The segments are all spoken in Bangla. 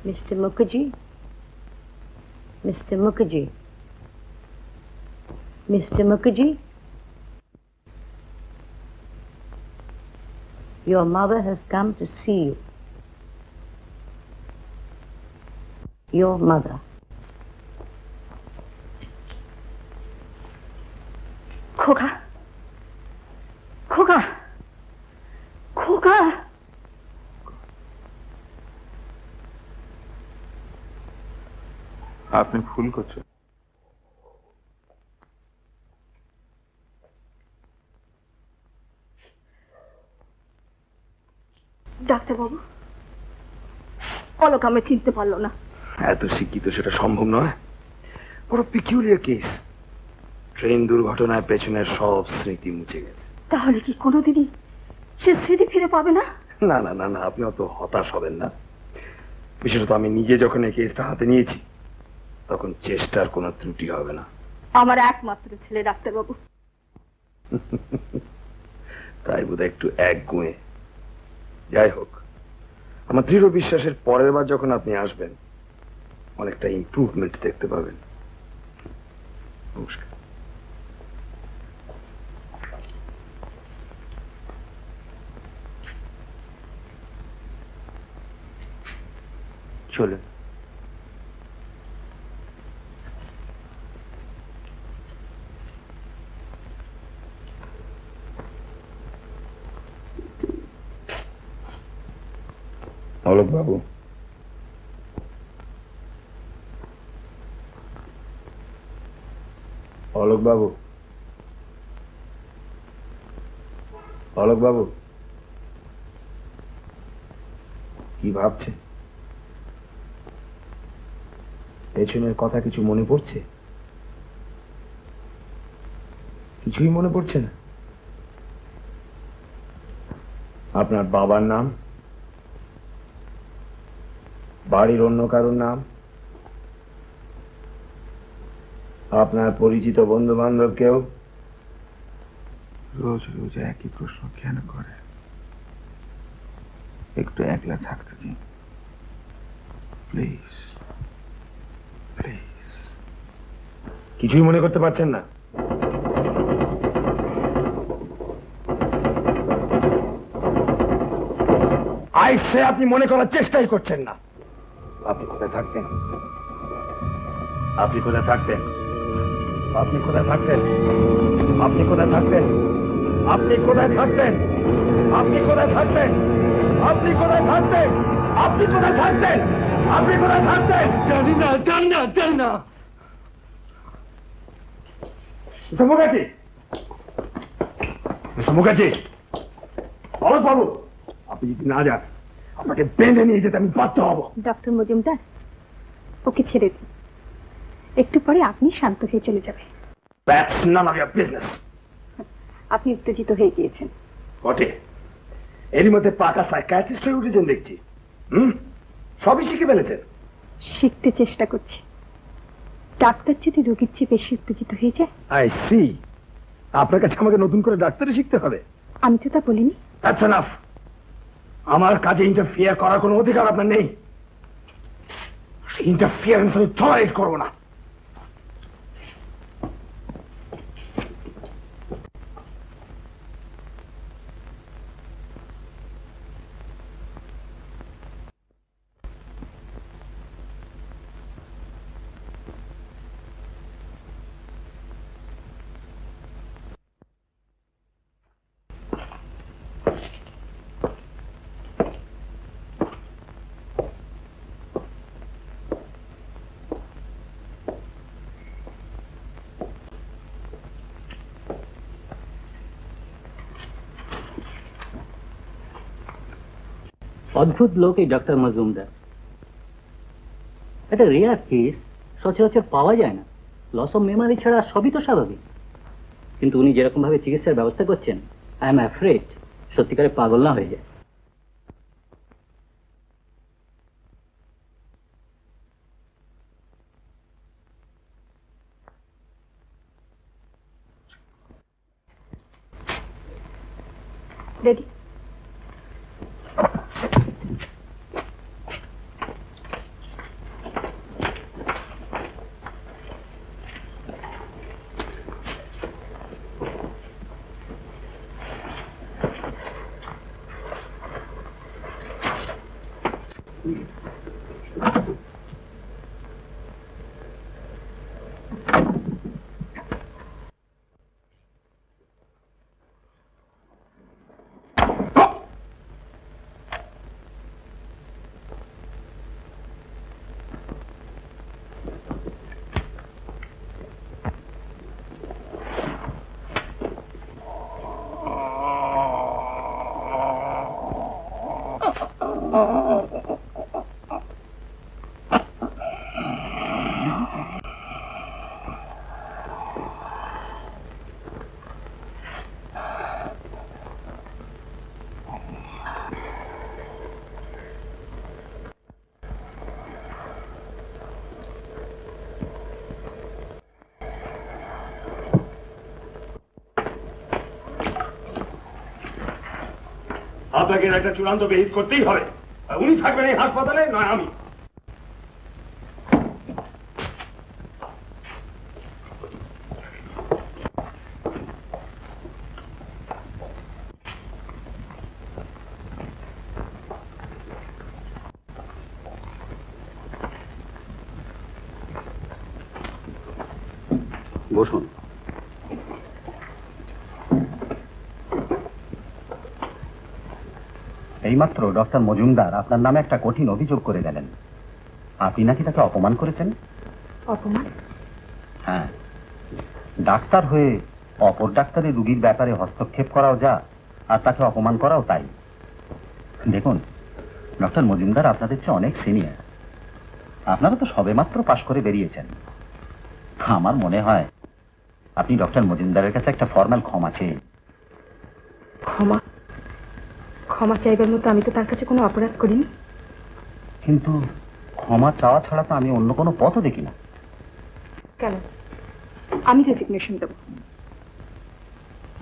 Mr. Mukherjee? Mr. Mukherjee? Mr. Mukherjee? Your mother has come to see you. Your mother. খোকা, খোকা, খোকা। আপনি ভুল করছেন। ডাক্তারবাবু, অলোক আমি চিনতে পারলো না। এত শিক্ষিত সেটা সম্ভব নয়। বড় পিকিউলিয়ার কেস। ট্রেন দুর্ঘটনায় পেছনের সব স্মৃতি মুছে গেছে। তাহলে কি কোনোদিনই সে স্মৃতি ফিরে পাবে না? না না না না, আপনি অত হতাশ হবেন না। বিশেষত আমি নিজে যখন এই কেসটা হাতে নিয়েছি তখন চেষ্টার কোনো ত্রুটি হবে না। আমার একমাত্র ছেলে ডাক্তারবাবু। তাই বোধহয় একটু একগুঁয়ে। যাই হোক, আমার দৃঢ় বিশ্বাসের পরের বার যখন আপনি আসবেন অনেকটা ইমপ্রুভমেন্ট দেখতে পাবেন। নমস্কার। চলুন। অলোক বাবু, অলোক বাবু, অলোক বাবু, কি ভাবছে? পেছনের কথা কিছু মনে পড়ছে? কিছুই মনে পড়ছে না? আপনার বাবার নাম, বাড়ির অন্য কারোর নাম, আপনার পরিচিত বন্ধু বান্ধব কেউ? রোজ রোজ একই প্রশ্ন কেন করে? একটু একলা থাকতে দিন প্লিজ, প্লিজ। কিছুই মনে করতে পারছেন না? আইসে আপনি মনে করার চেষ্টাই করছেন না। আপনি কোথায় থাকতেন? আপনি কোথায় থাকতেন? আপনি কোথায় থাকতেন? আপনি কোথায় থাকতেন? আপনি কোথায় থাকতেন? আপনি কোথায় থাকতেন? আপনি কোথায় থাকতেন? আপনি কোথায় থাকতেন? আপনি কোথায় থাকতেন? জানি না, জানি না, জানি না। মিস্টার মুখার্জি, মিস্টার মুখার্জি, অলোক বাবু, আপনি যদি না যান আপনাকে বেঁধে নিয়ে যেতে আমি বাধ্য হব। ডক্টর মজুমদার, ওকে ছেড়ে দিন, একটু পরে আপনি শান্ত হয়ে চলে যাবে। That's none of your business. আপনি উত্তেজিত হয়ে গিয়েছেন। বটে, এরই মধ্যে পাকা সাইকিয়াট্রিস্ট হয়ে উঠেছেন দেখছি। সবই শিখে ফেলেছেন। শিখতে চেষ্টা করছি। ডাক্তার যদি রোগীর চেয়ে বেশি উত্তেজিত হয়ে যায়। I see. আপনার কাছে আমাকে নতুন করে ডাক্তারি শিখতে হবে? আমি তো তা বলিনি। That's enough. আমার কাজে ইন্টারফিয়ার করার কোনো অধিকার আপনার নেই। ইন্টারফিয়ারেন্স আমি টলারেট করব না। অদ্ভুত লোক এই ডক্টর মজুমদার। এটা রেয়ার কেস, সচরাচর পাওয়া যায় না। লস অফ মেমোরি ছাড়া সবই তো স্বাভাবিক। কিন্তু উনি যেরকম ভাবে চিকিৎসার ব্যবস্থা করছেন, আই এম অ্যাফ্রেড সত্যিকারে পাগল না হয়ে যায়। রেডি? আপনাকে একটা চূড়ান্ত বিহিত করতেই হবে। উনি থাকবেন এই হাসপাতালে, নয় আমি। বসুন। এইমাত্র ডক্টর মজুমদার আপনার নামে একটা কঠিন অভিযোগ করে গেলেন। আপনি নাকি তাকে অপমান করেছেন। অপমান? হ্যাঁ, ডাক্তার হয়ে অপর ডাক্তারের রুগীর ব্যাপারে হস্তক্ষেপ করাও যা, আর তাকে অপমান করাও তাই। দেখুন ডক্টর মজুমদার আপনাদের চেয়ে অনেক সিনিয়র। আপনারা তো সবেমাত্র পাশ করে বেরিয়েছেন। আমার মনে হয় আপনি ডক্টর মজুমদারের কাছে একটা ফর্মাল ক্ষমা চেয়ে। ক্ষমা? ক্ষমা চাইবার মতো আমি তো তার কাছে কোনো অপরাধ করিনি। কিন্তু ক্ষমা চাওয়া ছাড়া তো আমি অন্য কোনো পথও দেখি না। কেন? আমি রেজিগনেশন দেব।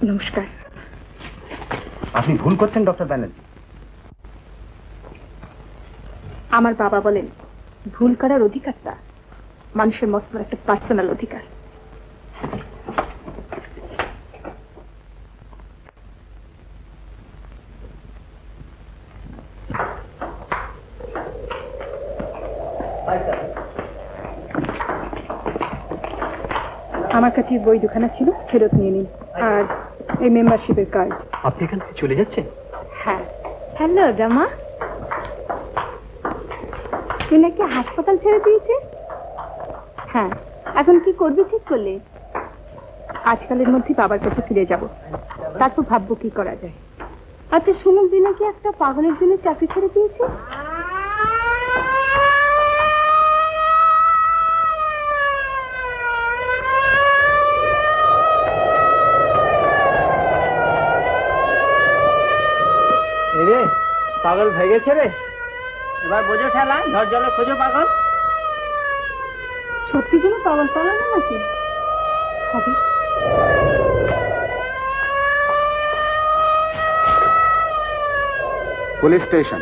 নমস্কার। আপনি ভুল করছেন ডক্টর ব্যানার্জি। আমার বাবা বলেন ভুল করার অধিকারটা মানুষের মত একটা পার্সোনাল অধিকার। আমার কাছে বই দুখানা ছিল, ফেরত নিয়ে নিন। আর এই মেম্বারশিপের কার্ড। আপনি এখান থেকে চলে যাচ্ছেন? হ্যাঁ। হ্যালো রামা, তুই নাকি হাসপাতাল ছেড়ে দিয়েছিস? হ্যাঁ, এখন কি করবি ঠিক করলে? আজকালের মধ্যে বাবার কাছে ফিরে যাব, তারপর ভাববো কি করা যায়। আচ্ছা শুনুন, তুই নাকি একটা পাগলের জন্য চাকরি ছেড়ে দিয়েছিস? রে পাগল হয়ে গেছে রে, এবার বোঝো ঠেলা, ঝড় জলে খোঁজো পাগল। সত্যি কোনো পাগল পাগল নাকি হবে? Police station.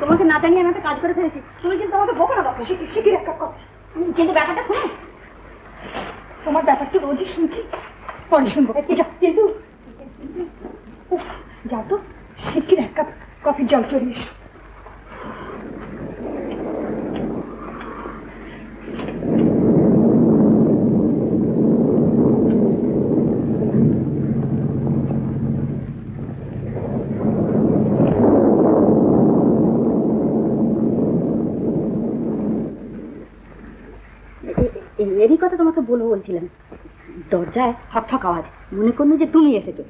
তোমাকে না জানিয়ে আমি একটা কাজ করে ফেলেছি, তুমি কিন্তু আমাকে বকো না বাপু। শিখির এক কাপ কফি। কিন্তু ব্যাপারটা শোনো, তোমার ব্যাপারটা রোজই শুনছি, পরে শুনবো। কিন্তু যাও তো, শিখির এক কাপ কফির জল চড়িয়ে এসো। এরই কথা তোমাকে বলবো বলছিলাম। দরজায় ঠক ঠক আওয়াজ, মনে করলো যে তুমি এসেছো।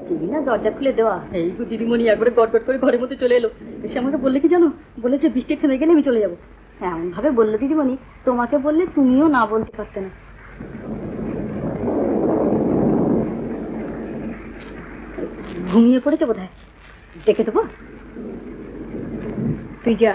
তুমি না দরজা খুলে দেওয়া, এই দিদিমণি একবারে গটগট করে ঘরের মধ্যে চলে এলো। এসে আমাকে বললে কি জানো, বলে যে বৃষ্টি থেমে গেলে আমি চলে যাবো। এমন ভাবে বললো দিদিমণি, তোমাকে বললে তুমিও না বলতে পারতে না। ঘুমিয়ে পড়েছে বোধহয়, দেখে দেবো। তুই যা।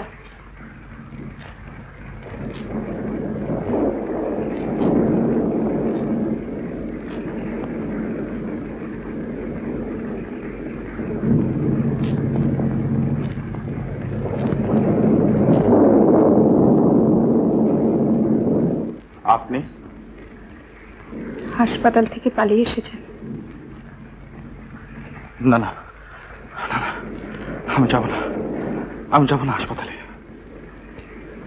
আপনি হাসপাতাল থেকে পালিয়ে এসেছেন? না না না না, আমি যাব না, আমি যাব না হাসপাতালে।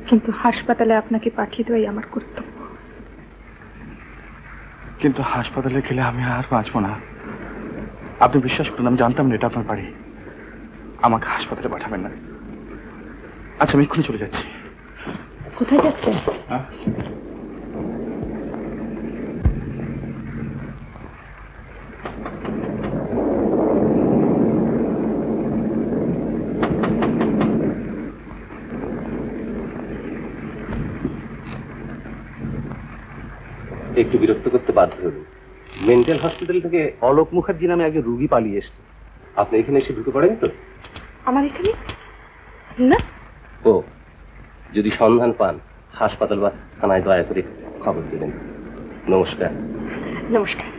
কিন্তু হাসপাতালে আপনাকে পাঠিয়ে দেওয়াই আমার কর্তব্য। কিন্তু হাসপাতালে গেলে আমি আর বাঁচবো না। আপনি বিশ্বাস করুন, আমি জানতাম না এটা আপনার বাড়ি। আমাকে হাসপাতালে পাঠাবেন না। আচ্ছা, আমি এক্ষুনি চলে যাচ্ছি। কোথায় যাচ্ছেন? হ্যাঁ, একটু বিরক্ত করতে বাধ্য হল। মেন্টাল হসপিটাল থেকে অলোক মুখার্জি নামে একজন রুগী পালিয়ে এসছে। আপনি এখানে এসে ঢুকে পড়েন তো? আমার এখানে না। ও, যদি সন্ধান পান হাসপাতাল বা থানায় দয়া করে খবর দেবেন। নমস্কার। নমস্কার।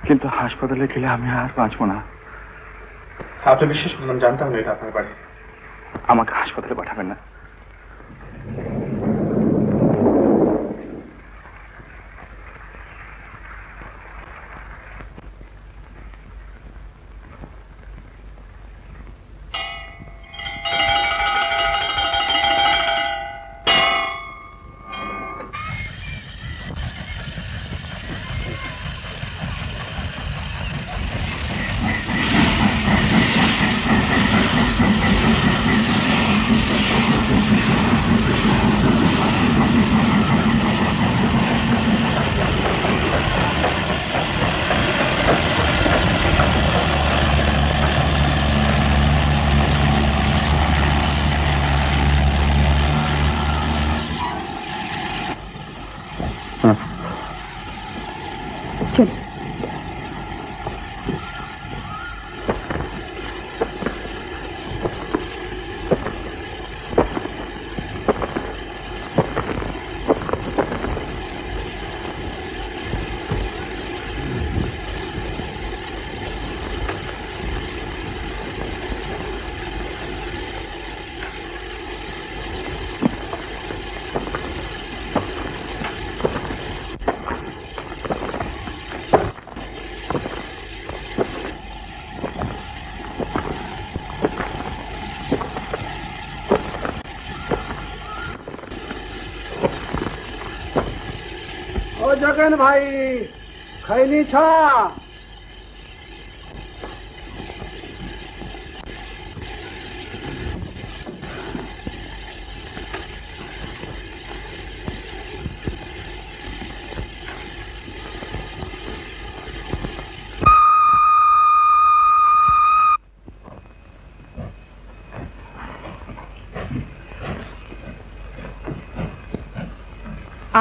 কিন্তু হাসপাতালে গেলে আমি আর বাঁচবো না। আপনি বিশ্বাস করুন, আমি জানতাম না এটা আপনার বাড়ি। আমাকে হাসপাতালে পাঠাবেন না। চল। ও জগেন ভাই, খাইনি ছা?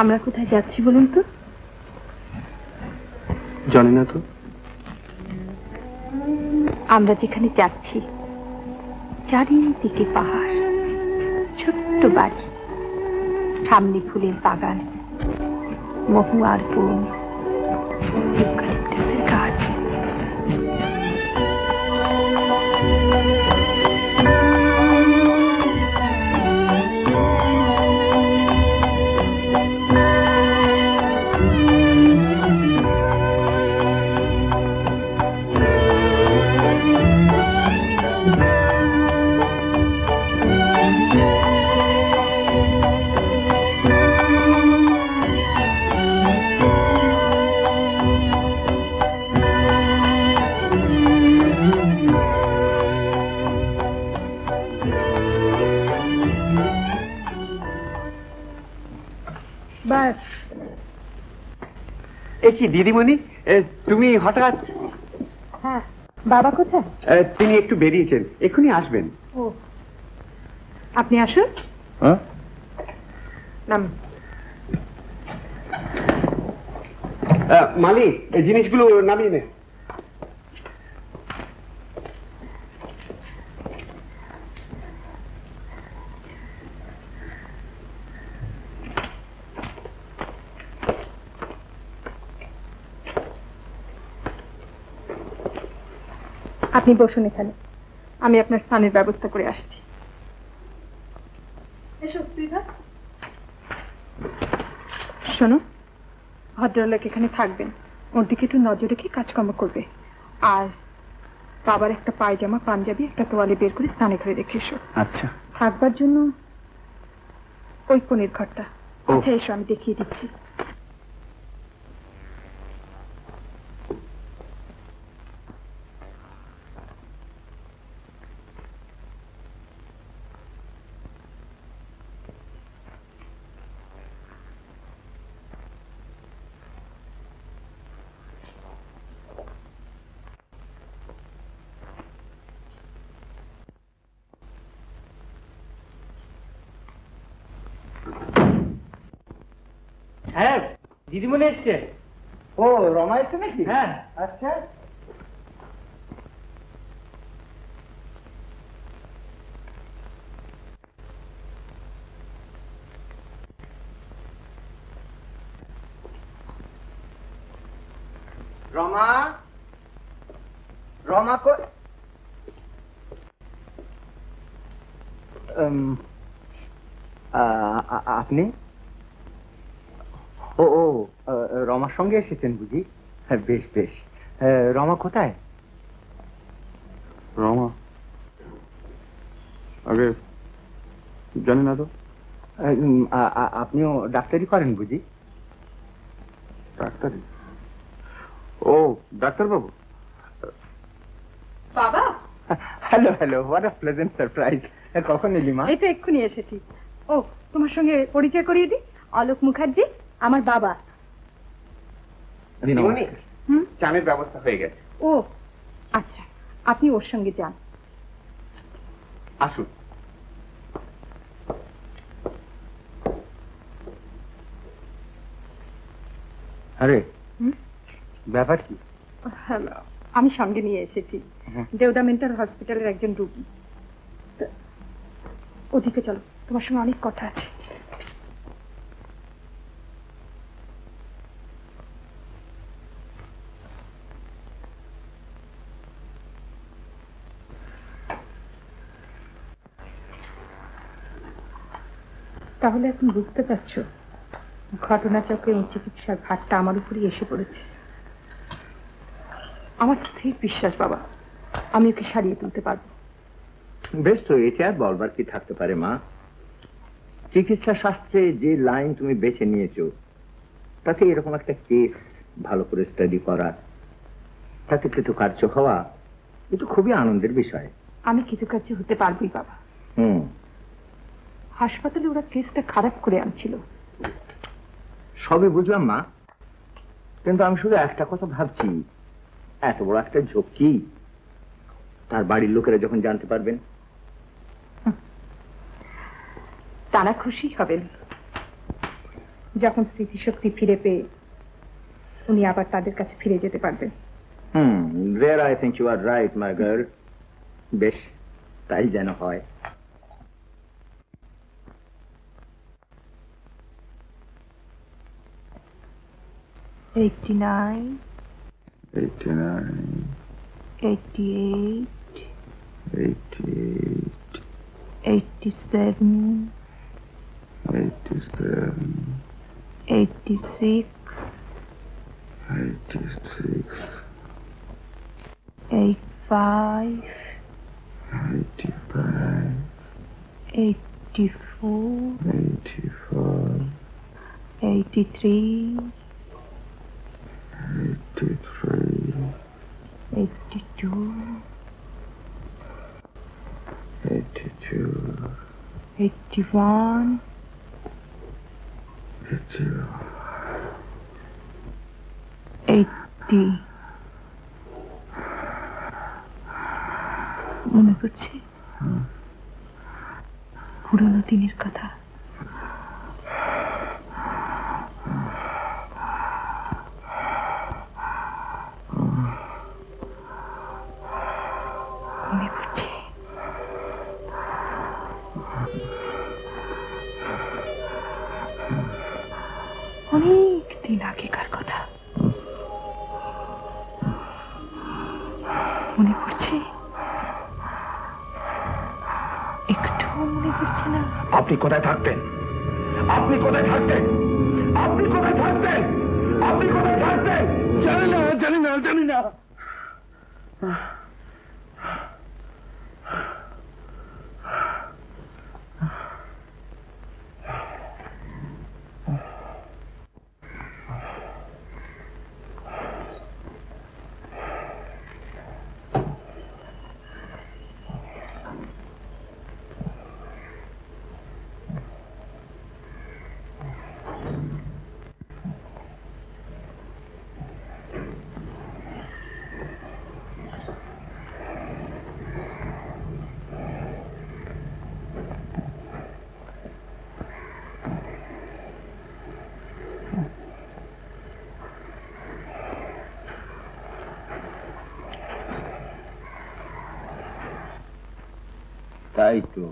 আমরা কোথায় যাচ্ছি বলুন তো? জানি না তো। আমরা যেখানে যাচ্ছি চারিদিকে পাহাড়, ছোট্ট বাড়ি, সামনে ফুলের বাগান, মহুয়ার বন, ইউক্যালিপটাসের গাছ। এ কি দিদিমণি, তুমি হঠাৎ? হ্যাঁ, বাবা কোথায়? তিনি একটু বেরিয়েছেন, এক্ষুনি আসবেন। ও, আপনি আসুন। হ্যাঁ, নাম। মালিক, এই জিনিসগুলো নামিয়ে নে। আপনি বসুন এখানে, আমি আপনার স্থানের ব্যবস্থা করে আসছি। শোনো, ভদ্রলোক এখানে থাকবেন, ওর দিকে একটু নজর রেখে কাজকর্ম করবে। আর বাবার একটা পায়জামা, পাঞ্জাবি, একটা তোয়ালে বের করে স্নানে ঘরে রেখে এসো। আচ্ছা। থাকবার জন্য ওই কোণের ঘরটা। আচ্ছা এসো, আমি দেখিয়ে দিচ্ছি। হ্যাঁ, দিদিমণি এসছে। ও, রমা এসছে নাকি? হ্যাঁ। আচ্ছা। রমা, রমা আপনি? ও ও, রমার সঙ্গে এসেছেন বুঝি? হ্যাঁ, বেশ বেশ। রমা কোথায়? রমা আগে জানি না তো। আপনিও ডাক্তারি করেন বুঝি? ডাক্তারি? ও, ডাক্তারবাবু। বাবা, hello hello, what a pleasant surprise. কখন এলি মা? এই তো এক্ষুনি এসেছি। ও, তোমার সঙ্গে পরিচয় করিয়ে দিই, অলোক মুখার্জি আমার বাবা। দিদিমণি, হুম, চানের ব্যবস্থা হয়ে গেছে। ও আচ্ছা, আপনি ওর সঙ্গে যান। আসুন। আরে, ব্যাপার কি? আমি সঙ্গে নিয়ে এসেছি দেওদা মেন্টাল হসপিটালের একজন রোগী। ওদিকে চলো, তোমার সঙ্গে অনেক কথা আছে। তাহলে এখন বুঝতে পারছো ঘটনাচক্রে এই চিকিৎসার ভারটা আমার উপরই এসে পড়েছে। আমার স্থির বিশ্বাস বাবা, আমি ওকে সারিয়ে তুলতে পারবো। বেশ তো, এটা আর বলবার কি থাকতে পারে মা? চিকিৎসা শাস্ত্রে যে লাইন তুমি বেছে নিয়েছো, তাতে এরকম একটা কেস ভালো করে স্টাডি করা, তাতে কৃতকার্য হওয়া, এটা খুবই আনন্দের বিষয়। আমি কৃতকার্য হতে পারবোই বাবা। হাসপাতালে ওরা কেসটা খারাপ করে আনছিল। সবে বুঝলাম মা, কিন্তু আমি শুধু একটা কথা ভাবছি, এত বড় একটা ঝক্কি তার বাড়ির লোকেরা যখন জানতে পারবেন। তারা খুশি হবেন যখন স্মৃতিশক্তি ফিরে পেয়ে উনি আবার তাদের কাছে ফিরে যেতে পারবেন। There I think you are right, my girl. বেশ, তাই যেন হয়। $89, 89, 88, 88, 87, 87, 86, 86, 85, 85, 84, 84, 83, 83, 82, 82, 81, এইটি মনে পড়ছে পুরনো দিনের কথা। মনে পড়ছে অনেক দিন আগেকার কথা। মনে পড়ছে একটু মনে পড়ছে না? আপনি কোথায় থাকতেন? আপনি কোথায় থাকতেন? আপনি কোথায় থাকতেন? আপনি কোথায় থাকতেন? জানি না, জানি না, জানি না। তাই তো,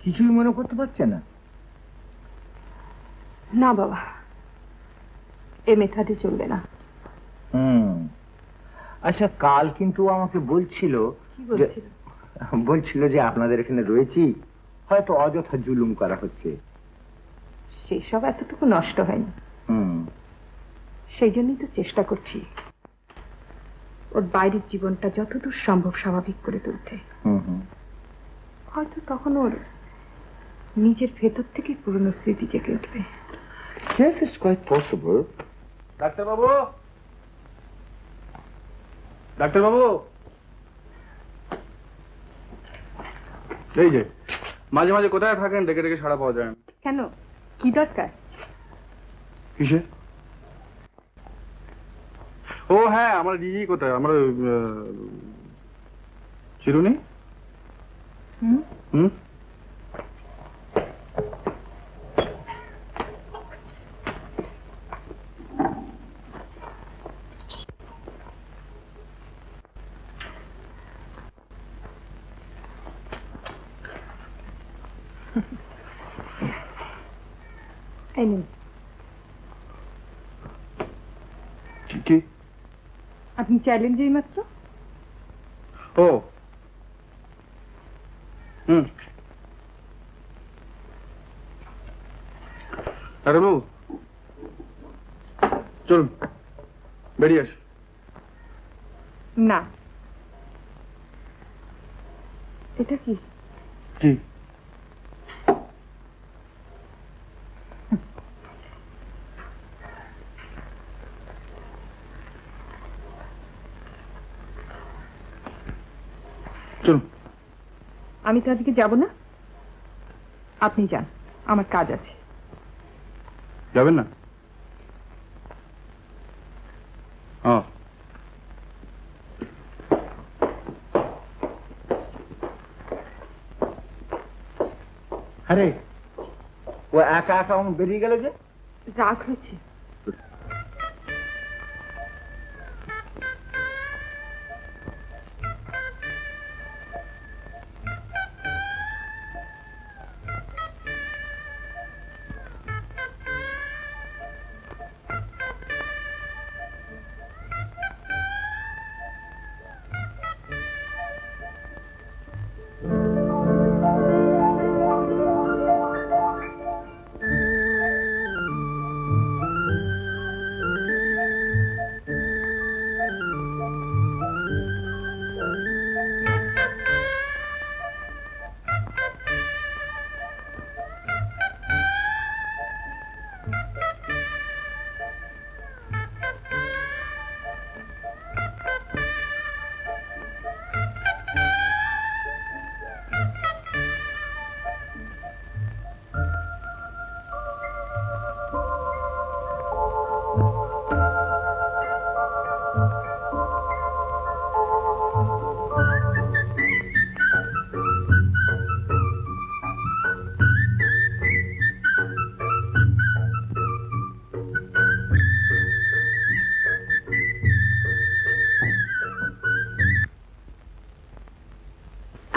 কিছুই মনে করতে পারছে না? না বাবা, এ মেথাতে চলবে না। আচ্ছা, কাল কিন্তু আমাকে বলছিল কি বলছিল? বলছিল যে আপনাদের এখানে রয়েছি, হয়তো অযথা জুলুম করা হচ্ছে। সেসব এতটুকু নষ্ট হয়নি, সেই জন্যই তো চেষ্টা করছি ওর বাইরের জীবনটা যতদূর সম্ভব স্বাভাবিক করে তুলতে। হয়তো তখন ওর নিজের ভেতর থেকে পুরনো স্মৃতি জেগে উঠবে। Yes, it's quite possible. ডাক্তারবাবু, ডাক্তারবাবু, এই যে মাঝে মাঝে কোথায় থাকেন? ডেকে ডেকে সাড়া পাওয়া যায় না। কেন, কি দরকার? কিসে? ও হ্যাঁ, আমার দিদি কোথায়? আমার চিরুনি। হুম, এই নিন। কি? আপনি চাইলেন যে মাত্র। ও হুম, ডাক্তারবাবু চলুন বেরিয়ে আসি। না, এটা কি? কি? চলুন। আমি তো আজকে যাব না, আপনি যান, আমার কাজ আছে। যাবেন না? আরে, ও একা একা বেরিয়ে গেল যে? রাগ হয়েছে।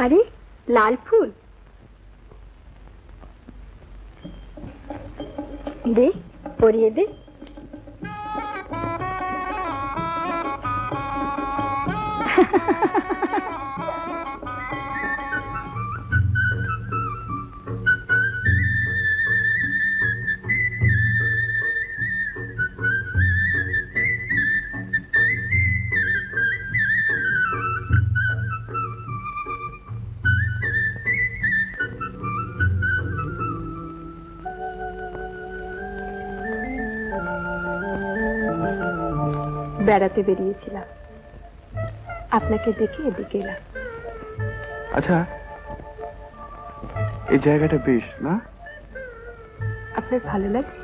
আরে লাল ফুল, দে পরিয়ে দে। বেড়াতে বেরিয়েছিলাম, আপনাকে দেখে এদিকে এলাম। আচ্ছা, এই জায়গাটা বেশ না? আপনার ভালো লাগে?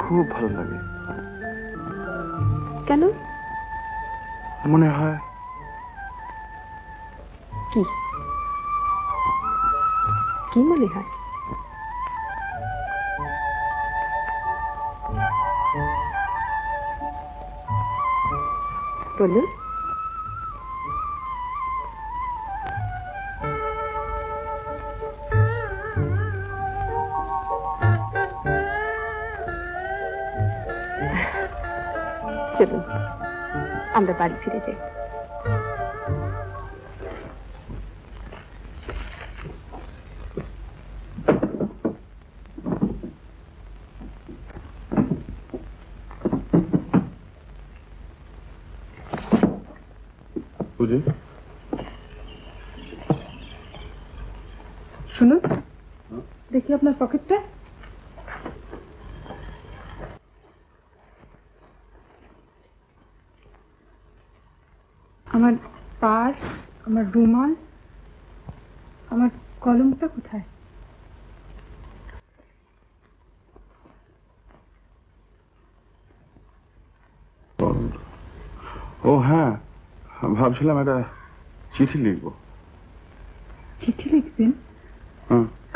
খুব ভালো লাগে। কেন? মনে হয়। কি কি মনে হয়? বলুন। চলুন আমরা বাড়ি ফিরে যাই। শুনুন, দেখি আপনার পকেটটা। আমার পার্স, আমার রুমাল, আমার কলমটা কোথায়? ও হ্যাঁ, ভাবছিলাম একটা চিঠি লিখবো। চিঠি লিখবেন?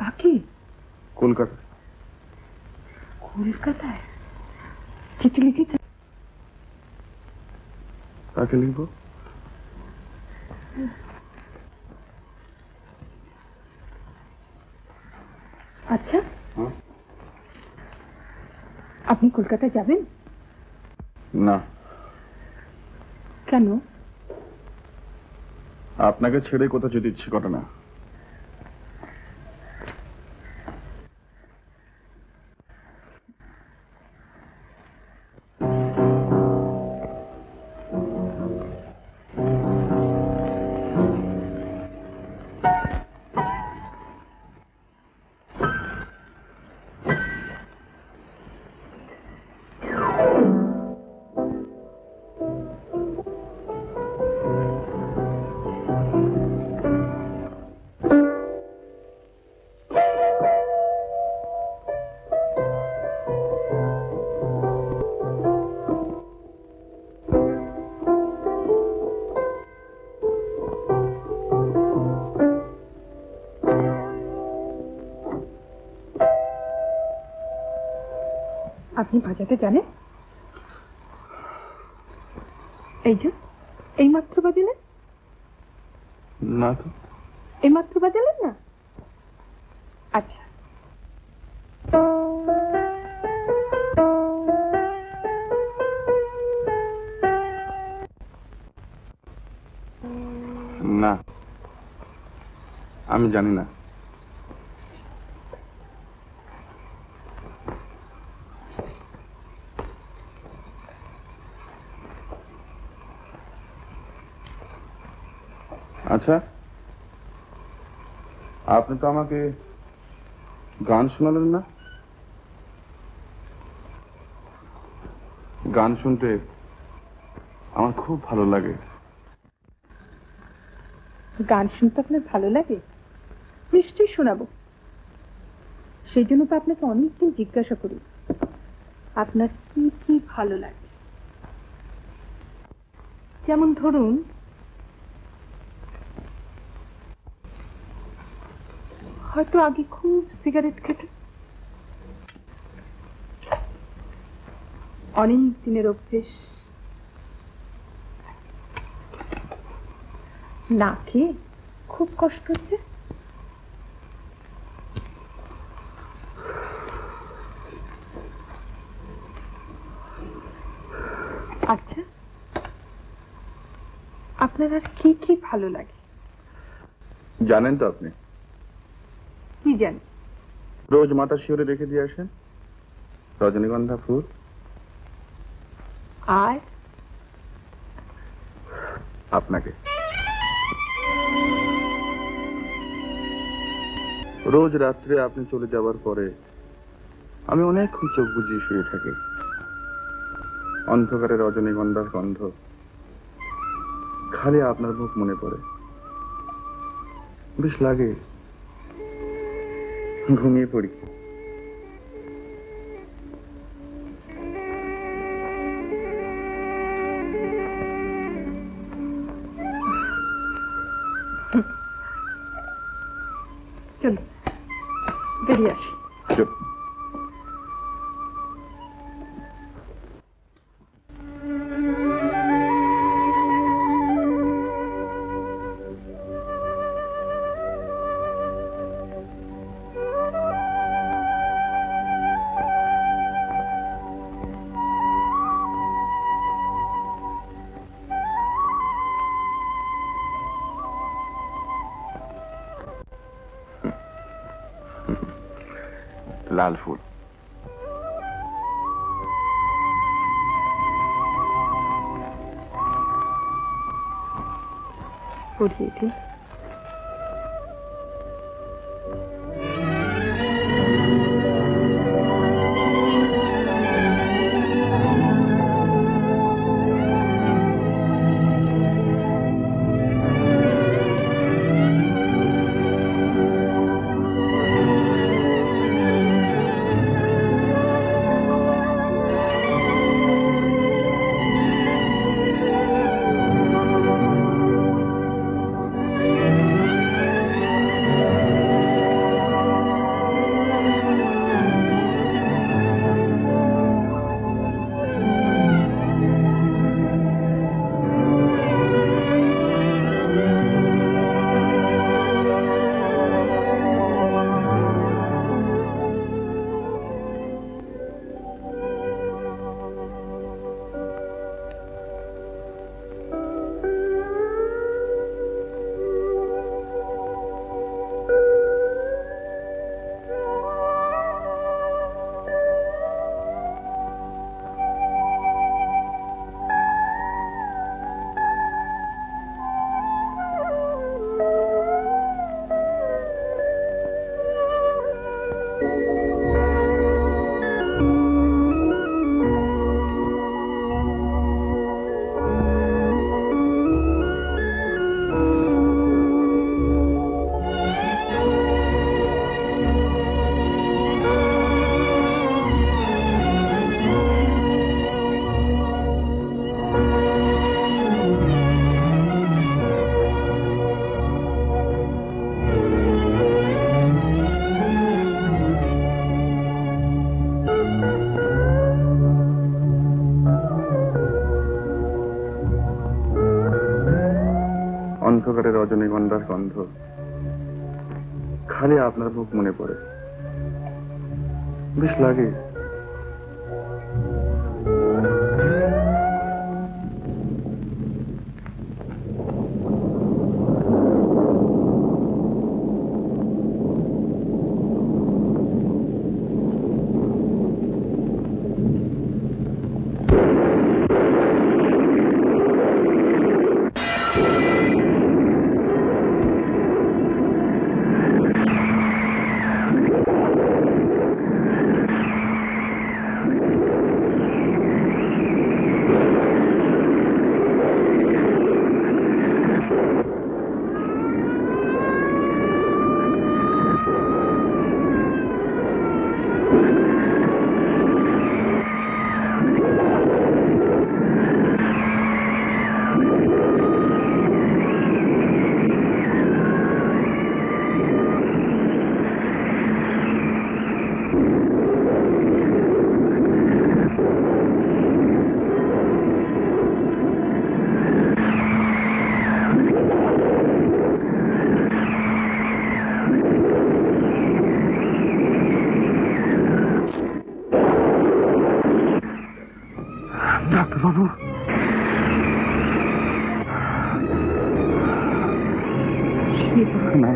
কাকে? কলকাতায়। কলকাতায় চিঠি লিখেছেন? কাকে লিখবো? আচ্ছা, আপনি কলকাতায় যাবেন? না। কেন? আপনাকে ছেড়ে কোথাও যেতে ইচ্ছে করে না। আপনি বাজাতে জানেন? এই যে এইমাত্র বাজালেন। না তো। এইমাত্র বাজালেন না? আচ্ছা, না, আমি জানি না। আচ্ছা, আপনি তো আমাকে গান শোনালেন না? গান শুনতে আমার খুব ভালো লাগে। গান শুনতে আপনার ভালো লাগে? নিশ্চয়ই শোনাবো। সেই জন্য তো আপনাকে অনেকদিন জিজ্ঞাসা করি আপনার কি কি ভালো লাগে। যেমন ধরুন, হয়তো আগে খুব সিগারেট খেতে, অনেক দিনের অভ্যেস, না খেয়ে খুব কষ্ট হচ্ছে? আচ্ছা, আপনার আর কি কি ভালো লাগে? জানেন তো আপনি, কি জানেন? রোজ মাথা শিওরে রেখে দিয়ে আসেন রজনীগন্ধা ফুল। আর আপনাকে রোজ রাত্রে আপনি চলে যাবার পরে আমি অনেকক্ষণ চোখ বুজিয়ে শুয়ে থাকি। অন্ধকারে রজনীগন্ধার গন্ধ, খালি আপনার মুখ মনে পড়ে, বেশ লাগে, ঘুমিয়ে পড়ি। চলো বেরিয়ে আসি। লাল ফুল, পরিয়ে দিন। অন্ধকারে রজনীগন্ধার গন্ধ, খালি আপনার মুখ মনে পড়ে, বেশ লাগে। না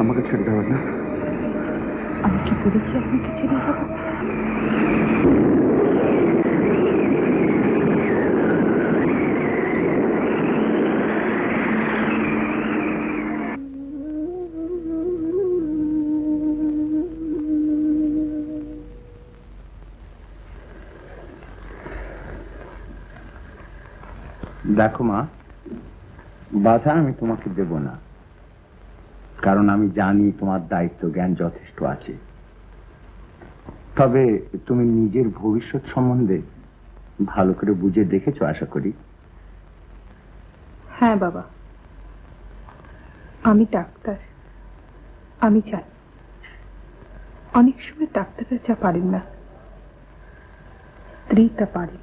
আমাকে ছেড়ে দেবেন না। আমি কি বলেছি আপনাকে ছেড়ে যাবো? দেখো মা, বাধা আমি তোমাকে দেব না, কারণ আমি জানি তোমার দায়িত্ব জ্ঞান যথেষ্ট আছে। তবে তুমি নিজের ভবিষ্যৎ সম্বন্ধে ভালো করে বুঝে দেখেছো আশা করি। হ্যাঁ বাবা, আমি ডাক্তার, আমি জানি। অনেক সময় ডাক্তাররা যা পারেন না, স্ত্রী তা পারে।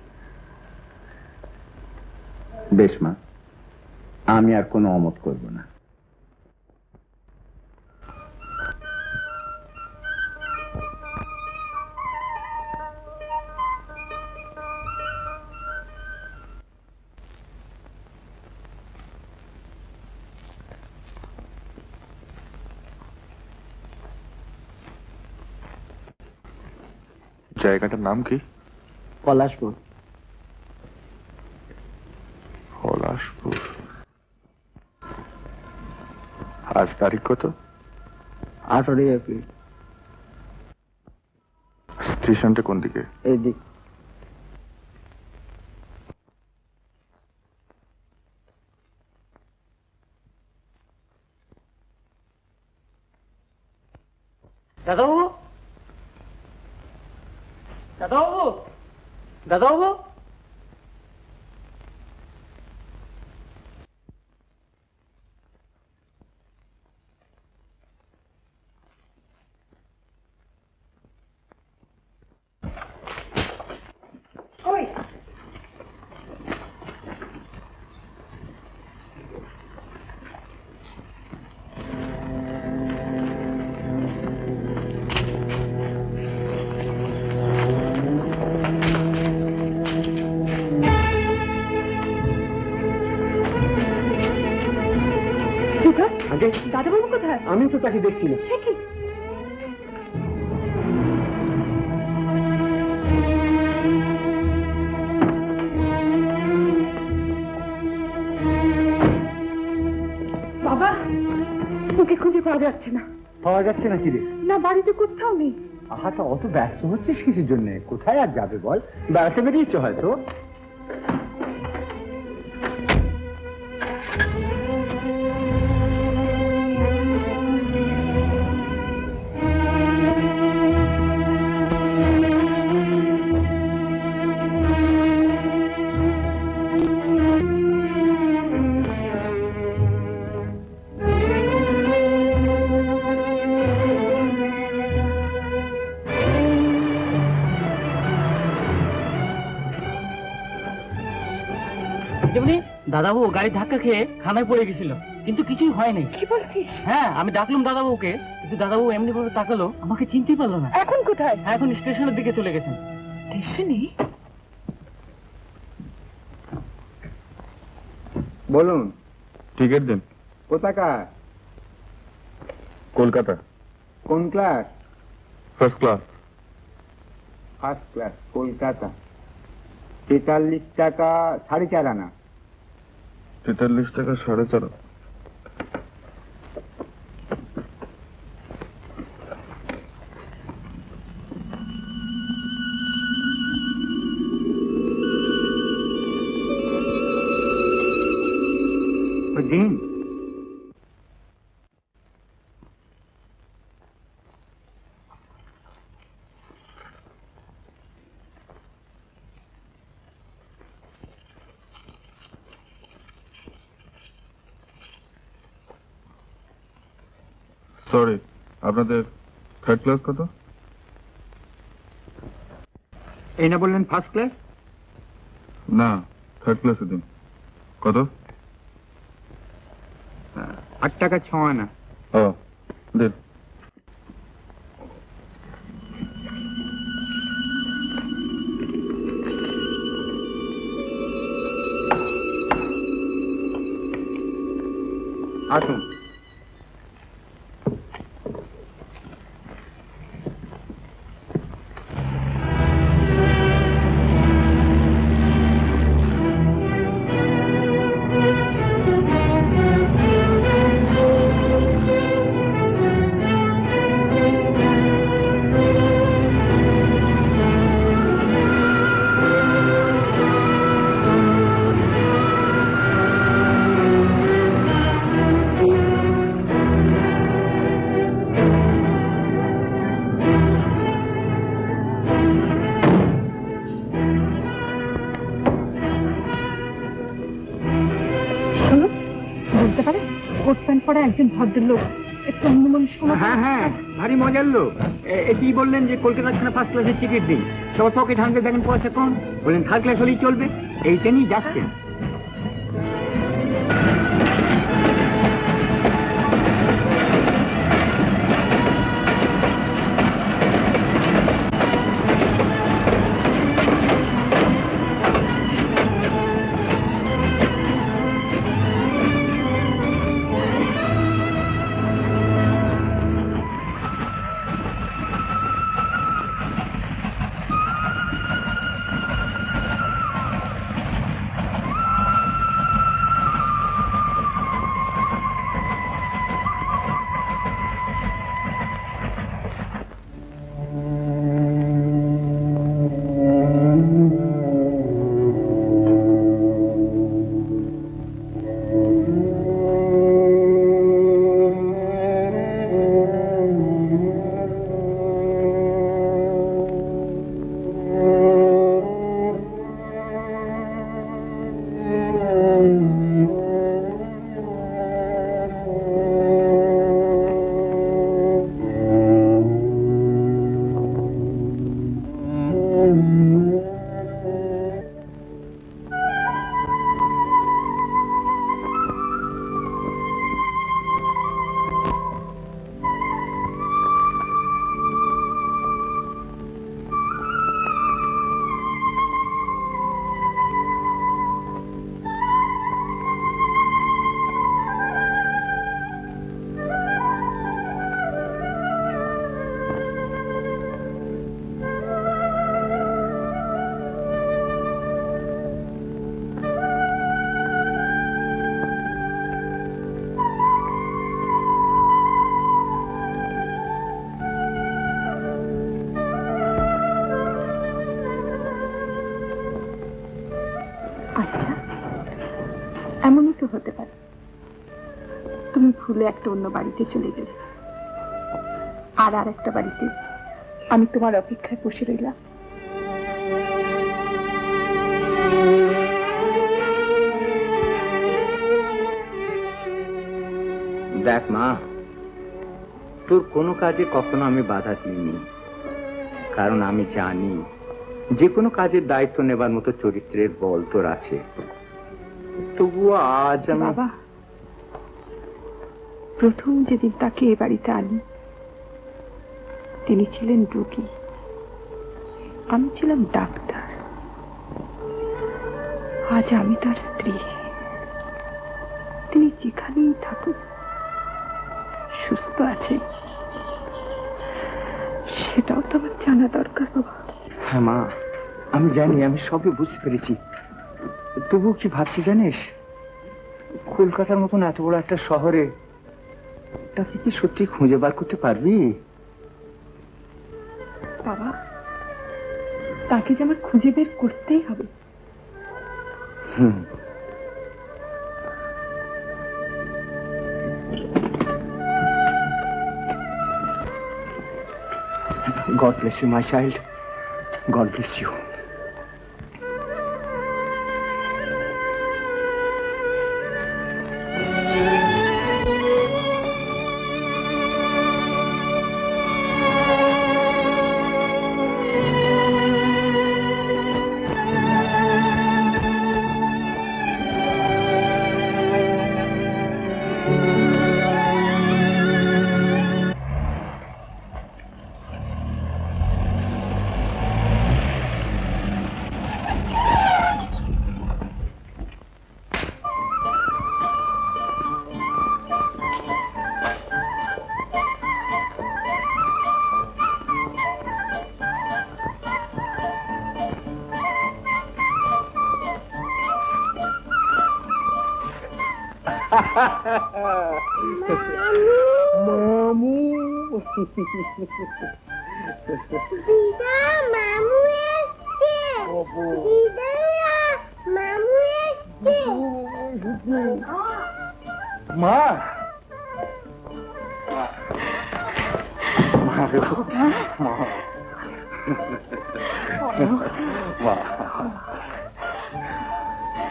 বেশ মা, আমি আর কোনো অমত করব না। জায়গাটার নাম কি? পলাশপুর। পলাশপুর। আজ তারিখ কত? 18 এপ্রিল। স্টেশনটা কোন দিকে? এই দিক। দাদাবাবু, দাদাবাবু, দাদাবাবু। দাদাবাবু কোথায়? আমি তো তাকে দেখছি না। সে কি? বাবা, ওকে খুঁজে পাওয়া যাচ্ছে না। পাওয়া যাচ্ছে না কি রে? না, বাড়িতে কোথাও নেই। আহাটা অত ব্যস্ত হচ্ছিস কিসের জন্য? কোথায় আর যাবে বল? বেড়াতে বেরিয়েছে হয়তো। দাদাবাবু গাড়ি ধাক্কা খেয়ে খানায় পড়ে গেছিল, কিন্তু কিছুই হয়নি। কি বলছিস? হ্যাঁ, আমি ডাকলাম দাদাবাবুকে, কিন্তু দাদাবাবু এমনি ভাবে তাকালো, আমাকে চিনতেই পারলো না। এখন কোথায়? এখন স্টেশনের দিকে চলে গেছেন। স্টেশনে? বলুন, টিকিট দিন। কোথাকার? কলকাতা। কোন class? First class. First class, Kolkata. 43 টাকা 4.5 আনা। 43 টাকা 4.5। দিন। সরি, আপনাদের থার্ড ক্লাস কত? এই না বললেন ফার্স্ট ক্লাস? না, থার্ড ক্লাসে দিন। কত? 8 টাকা 6 আনা। ও দিন। আসুন। বলতে পারে কোট প্যান্ট পরা একজন ভদ্রলোক একটু অন্য মনুষ্য? হ্যাঁ হ্যাঁ, ভারী মজার লোক। কি বললেন যে কলকাতার জন্য ফার্স্ট ক্লাসের টিকিট দিন, সবার পকেট হাঁটতে দেখেন পয়সা কম, বললেন থার্ড ক্লাস হলেই চলবে, এই ট্রেনই যাচ্ছেন। এমনই তো হতে পারে তুমি ভুলে একটা অন্য বাড়িতে চলে গেলে, আর একটা বাড়িতে আমি তোমার অপেক্ষায় বসে রইলাম। দেখ মা, তোর কোনো কাজে কখনো আমি বাধা দিইনি, কারণ আমি জানি যে কোনো কাজের দায়িত্ব নেবার মতো চরিত্রের বল তোর আছে। তবুও আজ বাবা, প্রথম যেদিন তাকে এ বাড়িতে আনি তিনি ছিলেন রোগী, আমি ছিলাম ডাক্তার। আজ আমি তার স্ত্রী। তিনি যেখানেই থাকুন সুস্থ আছে সেটাও তো আমার জানা দরকার বাবা। হ্যাঁ মা, আমি জানি, আমি সবই বুঝতে পেরেছি। তবু কি ভাবছি জানিস, কলকাতার মতন এত বড় একটা শহরে তাকে কি সত্যি খুঁজে বার করতে পারবি? বাবা, তাকে যে আমার খুঁজে বের করতেই হবে। God bless you, my child. God bless you. মামু দিদা, মামু এসছে। দিদা, মামু এসছে। মা,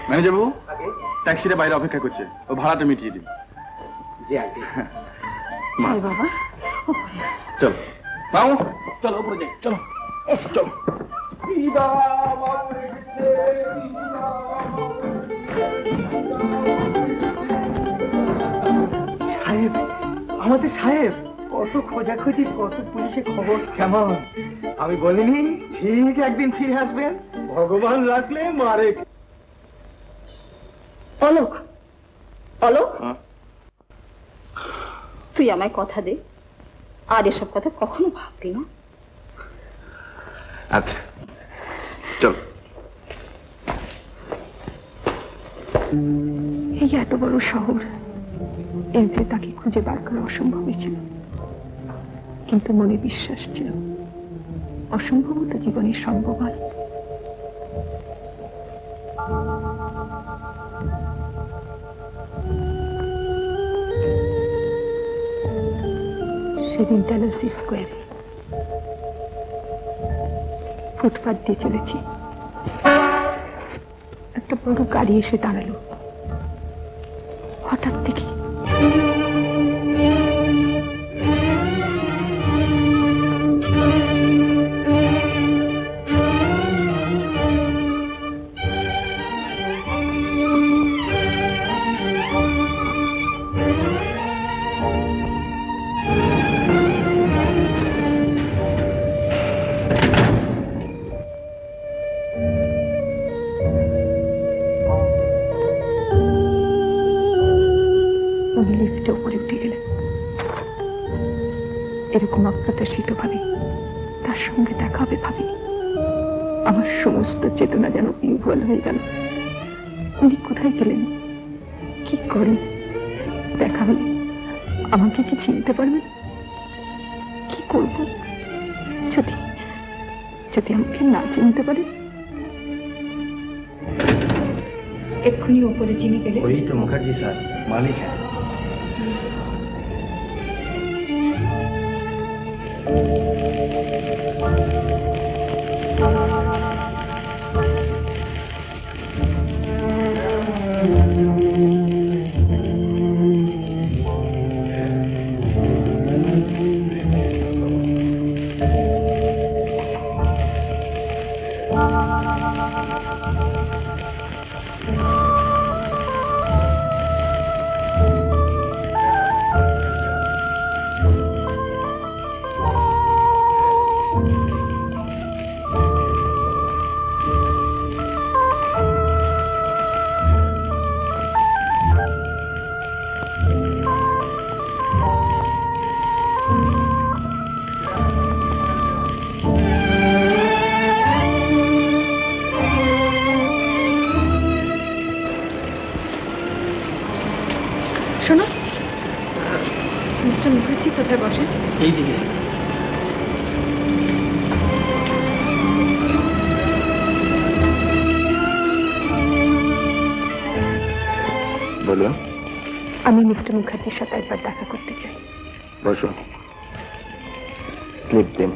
ম্যানেজার বাবু, ট্যাক্সিটা বাইরে অপেক্ষা করছে, ও ভাড়াটা মিটিয়ে দিন। বাবা চলো বাবু, চলো উপরে যাই, চলো চলো। সাহেব, আমাদের সাহেব, কত খোঁজাখুঁজি, কত পুলিশে খবর। কেমন আমি বলিনি ঠিক একদিন ফিরে আসবেন? ভগবান রাখলে মারে। অলোক, অলোক, তুই আমায় কথা দে, আর এসব কথা কখনো ভাববি না। আচ্ছা চল। এই এত বড় শহর, এতে তাকে খুঁজে বার করা অসম্ভবই ছিল, কিন্তু মনে বিশ্বাস ছিল অসম্ভব তো জীবনে সম্ভব হয়। সেদিন টেলসি স্কোয়ারে ফুটপাথ দিয়ে চলেছি, একটা বড় গাড়ি এসে দাঁড়ালো। হঠাৎ দেখি এরকম অপ্রত্যাশিত ভাবে তার সঙ্গে দেখা হবে ভাবিনি। আমার সমস্ত চেতনা যেন বিহ্বল হয়ে গেল। উনি কোথায় গেলেন, কি করেন? দেখা হলে আমাকে কি চিনতে পারবেন? কি করব যদি যদি আমাকে না চিনতে পারে? এক্ষুনি ওপরে চিনি গেলে। वही तो मुखर्जी सर मालिक है। শোনো, মিস্টার মুখার্জি কোথায় বসেন? এই দিকে। বলো। আমি মিস্টার মুখার্জির সাথে একবার দেখা করতে চাই। বসো, ক্লিপ দিন।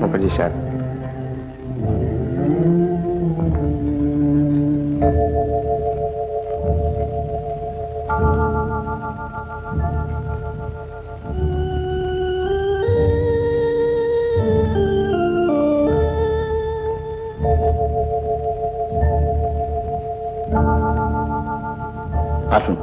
मुखर्जी साहब, আসুন।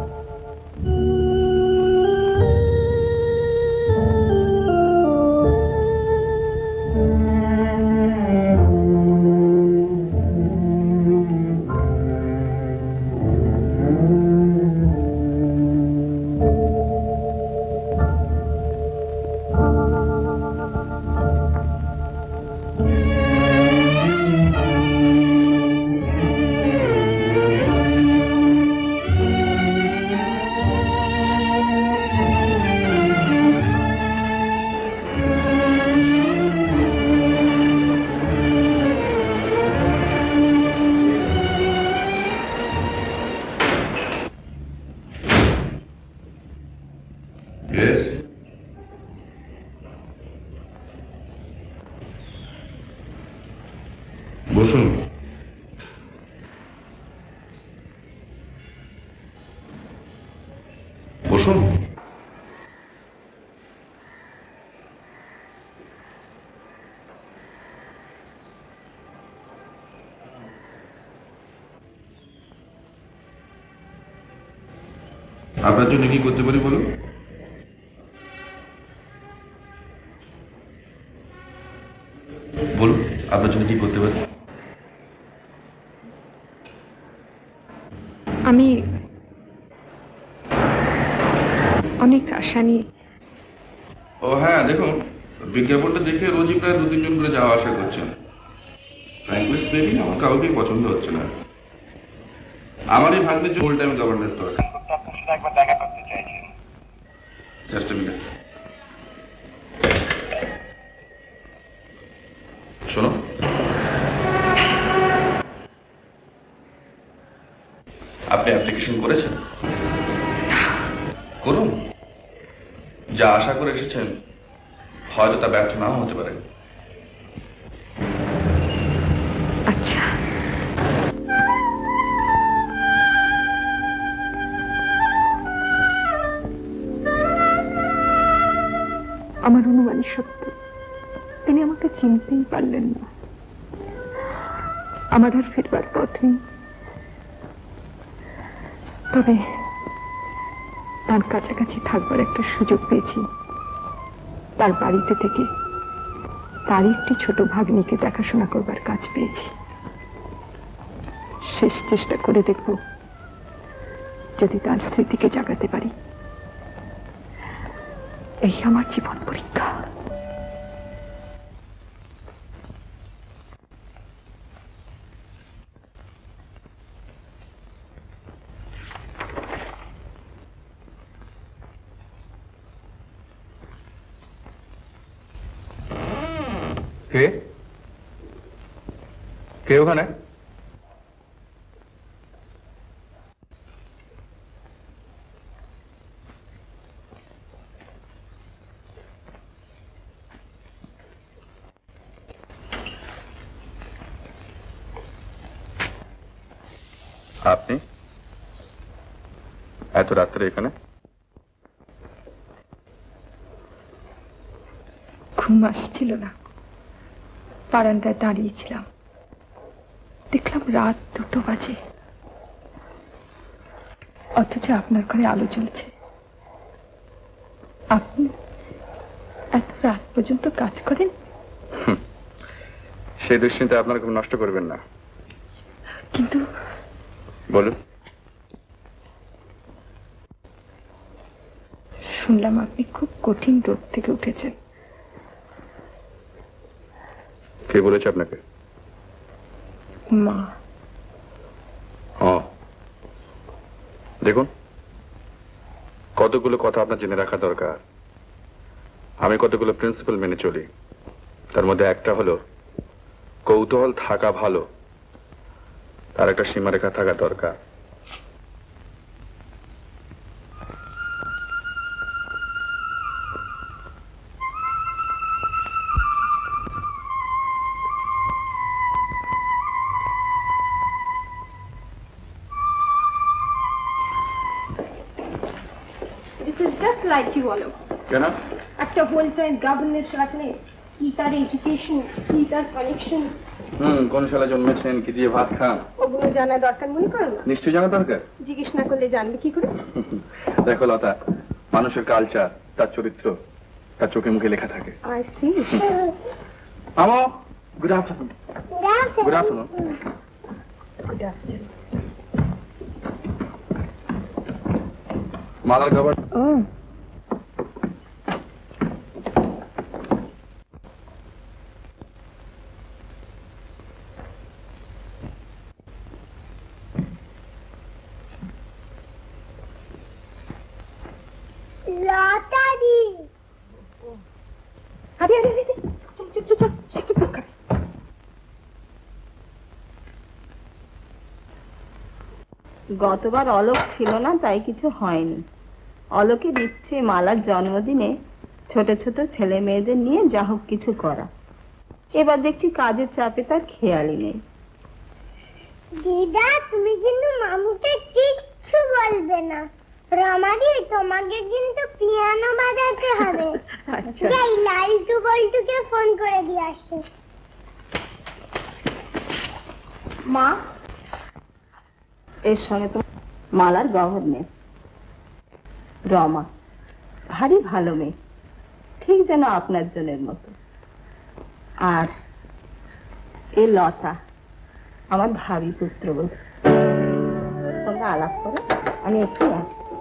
বসুন। বসুন। আপনার জন্য কি করতে পারি বলুন? বলুন আপনার জন্য কি করতে পারি? আমি অনেক আশা নিয়ে। ও হ্যাঁ, দেখুন বিজ্ঞাপনটা দেখে রোজই প্রায় 2-3 জন করে যাওয়া আসা করছেন। ফ্র্যাঙ্কলি স্পিকিং আমার কাউকেই পছন্দ হচ্ছে না। আমার এই ভাগ্নের জন্য ফুল টাইম গভর্নেন্স দরকার। আপনার সাথে একবার দেখা করতে চাইছি। Just a minute. শোনো, আপনি অ্যাপ্লিকেশন করেছেন? করুন। যা আশা করে এসেছেন হয়তো তা ব্যর্থ নাও হতে পারে। আচ্ছা, আমার অনুমানই সত্য। তিনি আমাকে চিনতেই পারলেন না। আমার আর ফিরবার পথ নেই। তবে তার কাছাকাছি থাকবার একটা সুযোগ পেয়েছি। তার বাড়িতে থেকে তার একটি ছোট ভাগ্নিকে দেখাশোনা করবার কাজ পেয়েছি। শেষ চেষ্টা করে দেখব যদি তার স্মৃতিকে জাগাতে পারি। এই আমার জীবন পরীক্ষা। কে কে ওখানে? আপনি এত রাত্রে এখানে? ঘুম আসছিল না, বারান্দায় দাঁড়িয়েছিলাম। দেখলাম রাত 2টো বাজে, অথচ আপনার ঘরে আলো জ্বলছে। আপনি এত রাত পর্যন্ত কাজ করেন? সেই দুশ্চিন্তা আপনারা খুব নষ্ট করবেন না। কিন্তু বলুন। শুনলাম আপনি খুব কঠিন রোগ থেকে উঠেছেন। কে বলেছে আপনাকে? মা। দেখুন, কতগুলো কথা আপনার জেনে রাখা দরকার। আমি কতগুলো প্রিন্সিপাল মেনে চলি। তার মধ্যে একটা হলো কৌতূহল থাকা ভালো, তার একটা সীমারেখা থাকা দরকার। Like you all. কেন? একটা হোল টাইম গভর্নেন্স রাখলে কি তার এডুকেশন, কি তার কালেকশন, কোন সালে জন্মেছেন, কি দিয়ে ভাত খান, ওগুলো জানা দরকার মনে করেন না? নিশ্চয়ই জানা দরকার। জিজ্ঞেস না করলে জানবে কি করে? দেখো লতা, মানুষের কালচার, তার চরিত্র তার চোখে মুখে লেখা থাকে। I see. আমো, good afternoon. Good afternoon. Good afternoon. মালার খাবার। লটারি। আরে আরে আরে, চল চল চল, সে কি দরকার? গতবার অলোক ছিল না, তাই কিছু হয়নি। অলোকের ইচ্ছে মালার জন্মদিনে ছোট ছোট ছেলে মেয়েদের নিয়ে যা হোক কিছু করা। এবার দেখছি কাজের চাপে তার খেয়ালই নেই। দিদা তুমি কিন্তু মামুকে কিচ্ছু বলবে না। রমাদি তোমাকে কিন্তু পিয়ানো বাজাতে হবে। যাই লালটু বল্টুকে ফোন করে দিয়ে আসি। মা, এর সঙ্গে তো মালার গভর্নেন্স রমা, ভারী ভালো মেয়ে, ঠিক যেন আপনার জনের মতো। আর এ লতা আমার ভাবি পুত্রবধূ। তোমরা আলাপ করো, আমি একটু আসছি।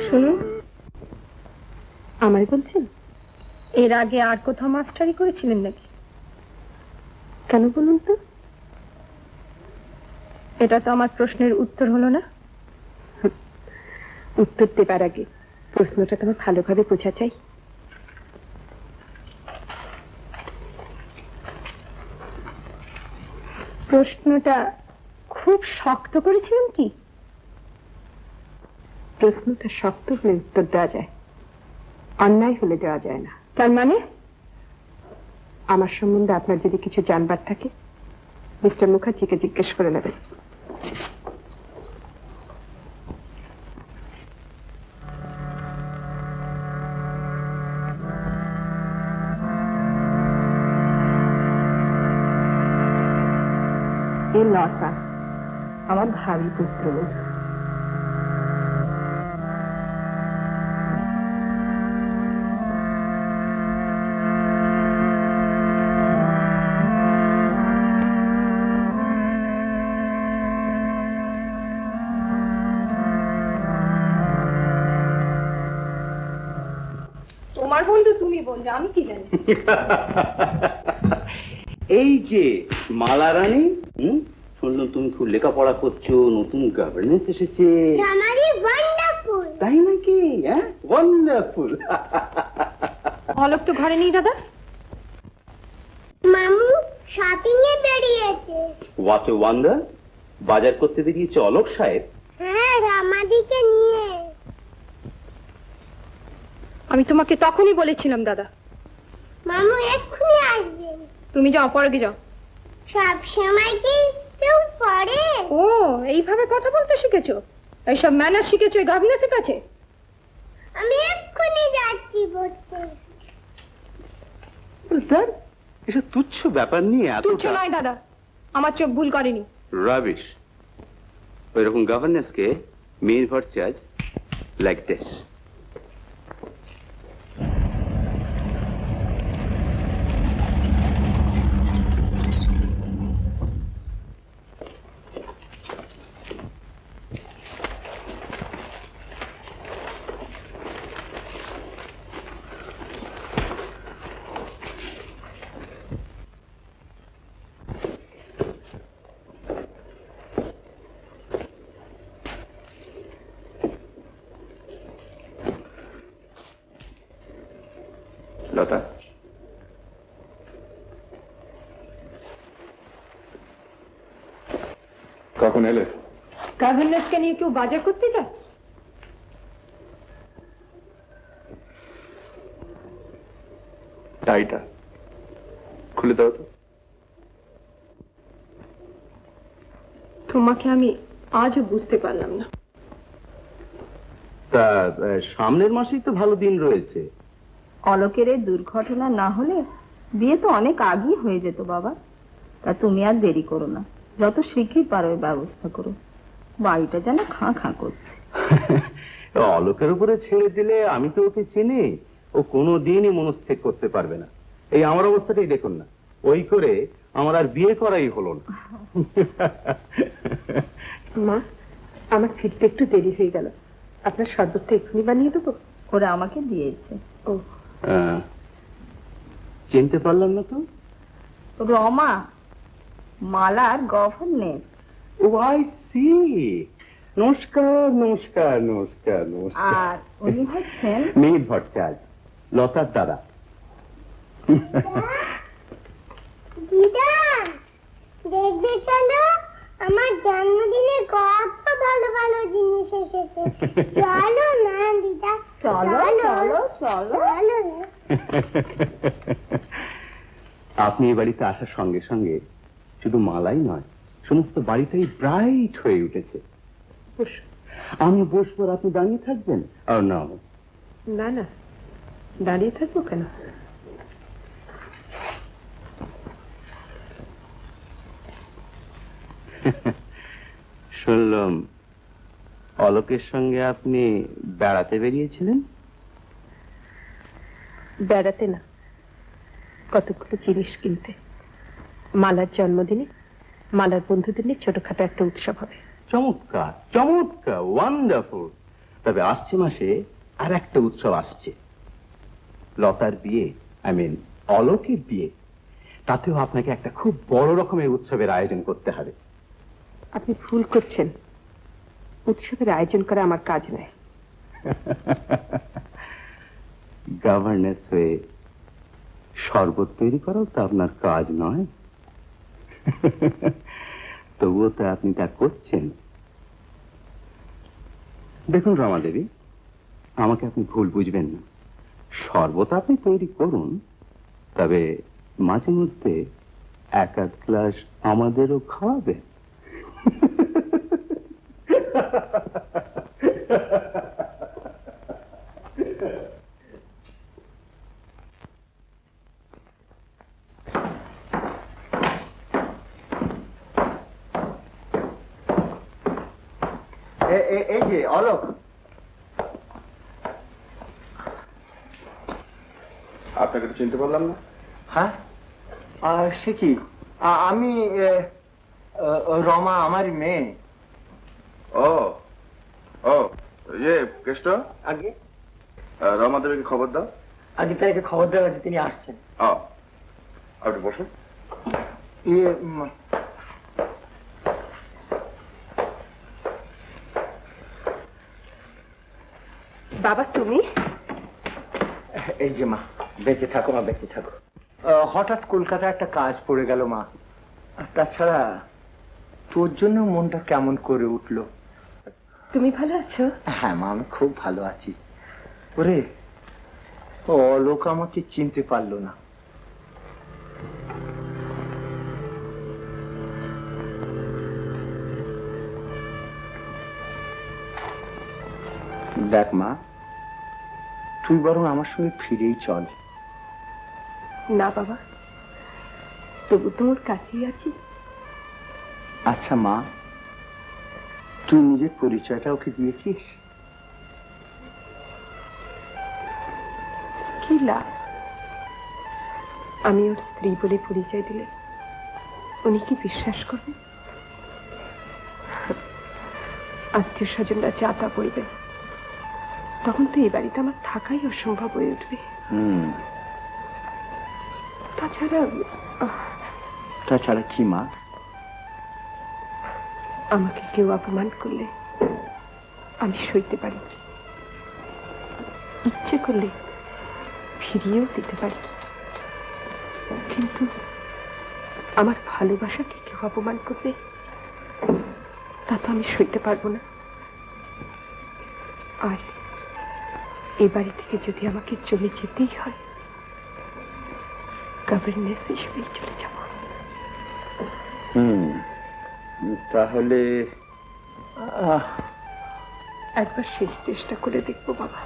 শুনুন, আমায় বলছেন এর আগে আর কোথাও মাস্টারি করেছিলেন নাকি? কেন বলুন তো? এটা তো আমার প্রশ্নের উত্তর হলো না। উত্তর দেবার আগে প্রশ্নটা তোমার ভালোভাবে বোঝা চাই। প্রশ্নটা খুব শক্ত করেছিলেন কি? প্রশ্নটা শক্ত হলে উত্তর দেওয়া যায়, অন্যায় হলে দেওয়া যায় না। তার মানে আমার সম্বন্ধে আপনার যদি কিছু জানবার থাকে মিস্টার মুখার্জিকে জিজ্ঞেস করে নেবেন। এ লতা আমার ভাবি পুত্রবধূ। তোমার বন্ধু তুমি বলবে, আমি কি জানি। এই যে মালা রানী, শুনলাম তুমি খুব লেখাপড়া করছো, নতুন গভর্নেন্স এসেছে। রমাদি ওয়ান্ডারফুল। তাই নাকি? হ্যাঁ, ওয়ান্ডারফুল। অলোক তো ঘরে নেই দাদা। মামু শপিং এ বেরিয়েছে। What a wonder! বাজার করতে বেরিয়েছে অলোক সাহেব? হ্যাঁ, রমাদিকে নিয়ে। আমি তোমাকে তখনই বলেছিলাম দাদা। মামু এক্ষুনি আসবেন। তুমি যাও, পরে যাও। সব সময় কি কেউ পড়ে? ও, এইভাবে কথা বলতে শিখেছো? এইসব ম্যানার শিখেছো এই গভর্নেন্সের কাছে? আমি এক্ষুনি যাচ্ছি পড়তে। স্যার, এসব তুচ্ছ ব্যাপার নিয়ে তুচ্ছ নয় দাদা, আমার চোখ ভুল করেনি। রাবিশ। ওইরকম গভর্নেন্সকে men for charge like this. Lata, কখন এলে? গভর্নেন্সকে নিয়ে কেউ বাজার করতে যায়? টাইটা খুলে দাও তো। তোমাকে আমি আজও বুঝতে পারলাম না। তা সামনের মাসেই তো ভালো দিন রয়েছে। অলোকের এই দুর্ঘটনা না হলে বিয়ে তো অনেক আগেই হয়ে যেত বাবা। তা তুমি আর দেরি করো না, যত শীঘ্রই পারো ব্যবস্থা করো। বাড়িটা যেন খাঁ খাঁ করছে। অলোকের উপরে ছেড়ে দিলে, আমি তো ওকে চিনি, ও কোনোদিনই মনস্থির করতে পারবে না। এই আমার অবস্থাটাই দেখুন না, ওই করে আমার আর বিয়ে করাই হলো না। মা, আমার ফিরতে একটু দেরি হয়ে গেল, আপনার শরবতটা এক্ষুনি বানিয়ে দেবো। ওরা আমাকে দিয়েছে। ও, চিনতে পারলাম না তো। রমা, মালার গভর্নেস। O I C. নমস্কার নমস্কার নমস্কার নমস্কার। আর উনি হচ্ছেন মিহির ভট্টাচার্য, লতার দাদা। দিদা দেখবে চলো, আমার জন্মদিনে কত ভালো ভালো জিনিস এসেছে। চলো না দিদা, চলো চলো চলো চলো না। আপনি এই বাড়িতে আসার সঙ্গে সঙ্গে শুধু মালাই নয়, সমস্ত বাড়িটাই ব্রাইট হয়ে উঠেছে। আমি বসবো, আপনি দাঁড়িয়ে থাকবেন? আর না না না, দাঁড়িয়ে থাকবো কেন? শুনলাম অলোকের সঙ্গে আপনি বেড়াতে বেরিয়েছিলেন। বেড়াতে না, কতগুলো জিনিস কিনতে। মালার জন্মদিনে মালার বন্ধুদের নিয়ে ছোটখাটো একটা উৎসব হবে। চমৎকার চমৎকার, ওয়ান্ডারফুল। তবে আসছে মাসে আর একটা উৎসব আসছে, লতার বিয়ে, আই মিন অলোকের বিয়ে। তাতেও আপনাকে একটা খুব বড় রকমের উৎসবের আয়োজন করতে হবে। আপনি ভুল করছেন, উৎসবের আয়োজন করা আমার কাজ নয়। গভর্নেন্স হয়ে শরবত তৈরি করাও তো আপনার কাজ নয়। তবুও তো আপনি তা করছেন। দেখুন রমা দেবী, আমাকে আপনি ভুল বুঝবেন না। শরবত আপনি তৈরি করুন, তবে মাঝে মধ্যে এক আধ গ্লাস আমাদেরও খাওয়াবে। এই যে অলোক। আপনাকে তো চিনতে পারলাম না। হ্যাঁ, সে কি? আমি রমা, আমারই মেয়ে। ও ও, ইয়ে কেষ্ট, আগে রমা দেবীকে খবর দাও। আগে তাকে খবর দেওয়া আছে, তিনি আসছেন। আপনি বসুন। ইয়ে বাবা তুমি? এই যে মা, বেঁচে থাকো মা, বেঁচে থাকো। হঠাৎ কলকাতা একটা কাজ পড়ে গেল মা। তাছাড়া তোর জন্য মনটা কেমন করে উঠলো। তুমি ভালো আছো? হ্যাঁ মা, আমি খুব ভালো আছি। ওরে, অলোক আমাকে চিনতে পারলো না। দেখ মা, তুই বরং আমার সঙ্গে ফিরেই চল। না বাবা, তবু তোর কাছেই আছি। আচ্ছা মা, তুই নিজের পরিচয়টা ওকে দিয়েছিস? কি লাভ? আমি ওর স্ত্রী বলে পরিচয় দিলে উনি কি বিশ্বাস করবেন? আত্মীয় স্বজনরা চাপা পড়বে, তখন তো এই বাড়িতে আমার থাকাই অসম্ভব হয়ে উঠবে। তাছাড়া কি মা? আমাকে কেউ অপমান করলে আমি সইতে পারি, ইচ্ছে করলে ফিরিয়েও দিতে পারি, কিন্তু আমার ভালোবাসাকে কেউ অপমান করবে তা তো আমি সইতে পারবো না। আর এ বাড়ি থেকে যদি আমাকে চলে যেতেই হয়, গভর্নেন্স হিসেবেই চলে যাব। তাহলে একবার শেষ চেষ্টা করে দেখবো বাবা।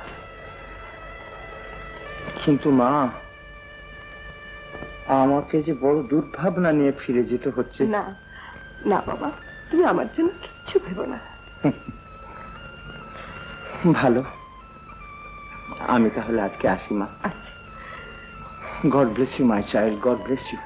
কিন্তু মা, আমাকে যে বড় দুর্ভাবনা নিয়ে ফিরে যেতে হচ্ছে। না না বাবা, তুমি আমার জন্য কিচ্ছু ভেবো না। ভালো, আমি তাহলে আজকে আসি মা। আচ্ছা, God bless you my child, God bless you.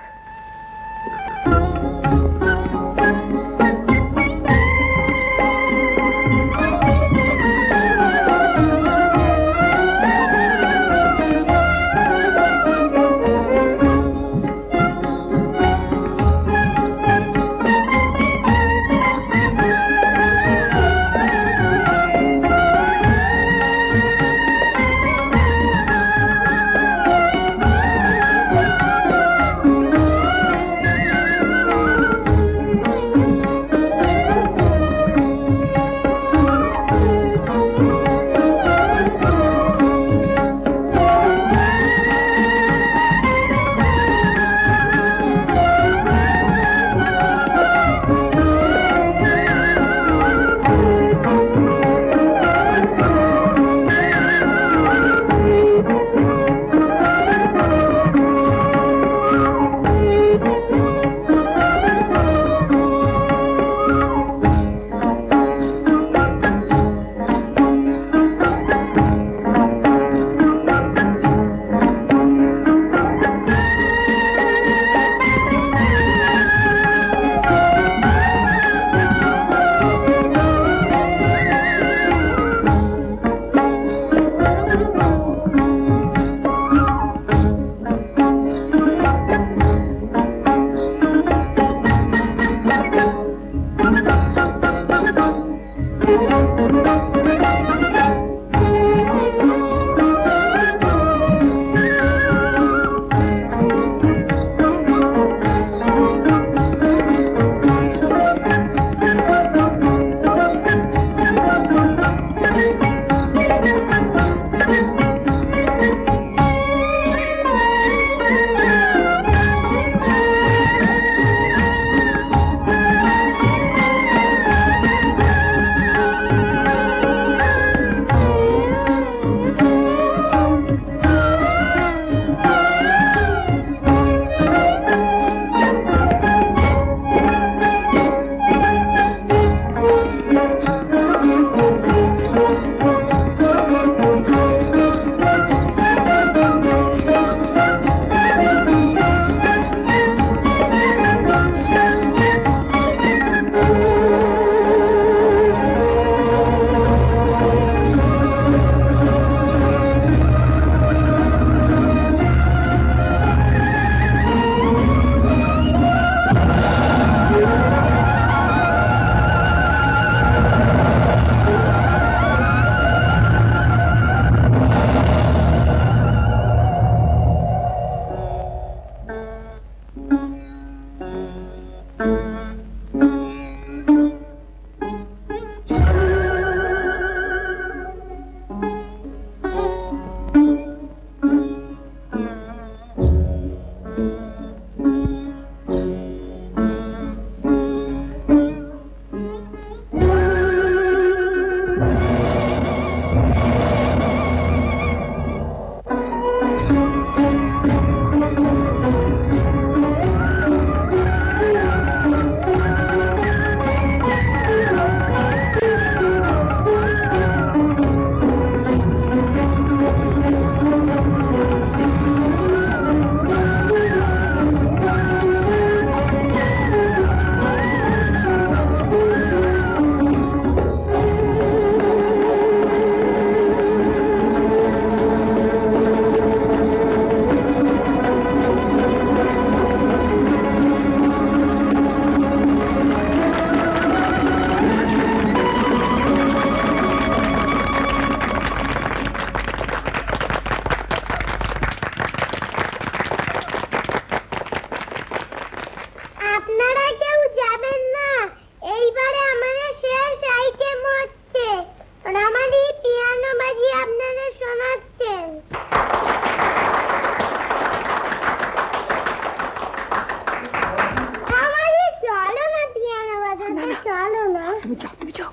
তুমি যাও, তুমি যাও।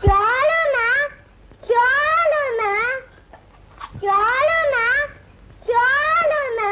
চলো না, চলো না, চলো না, চলো না।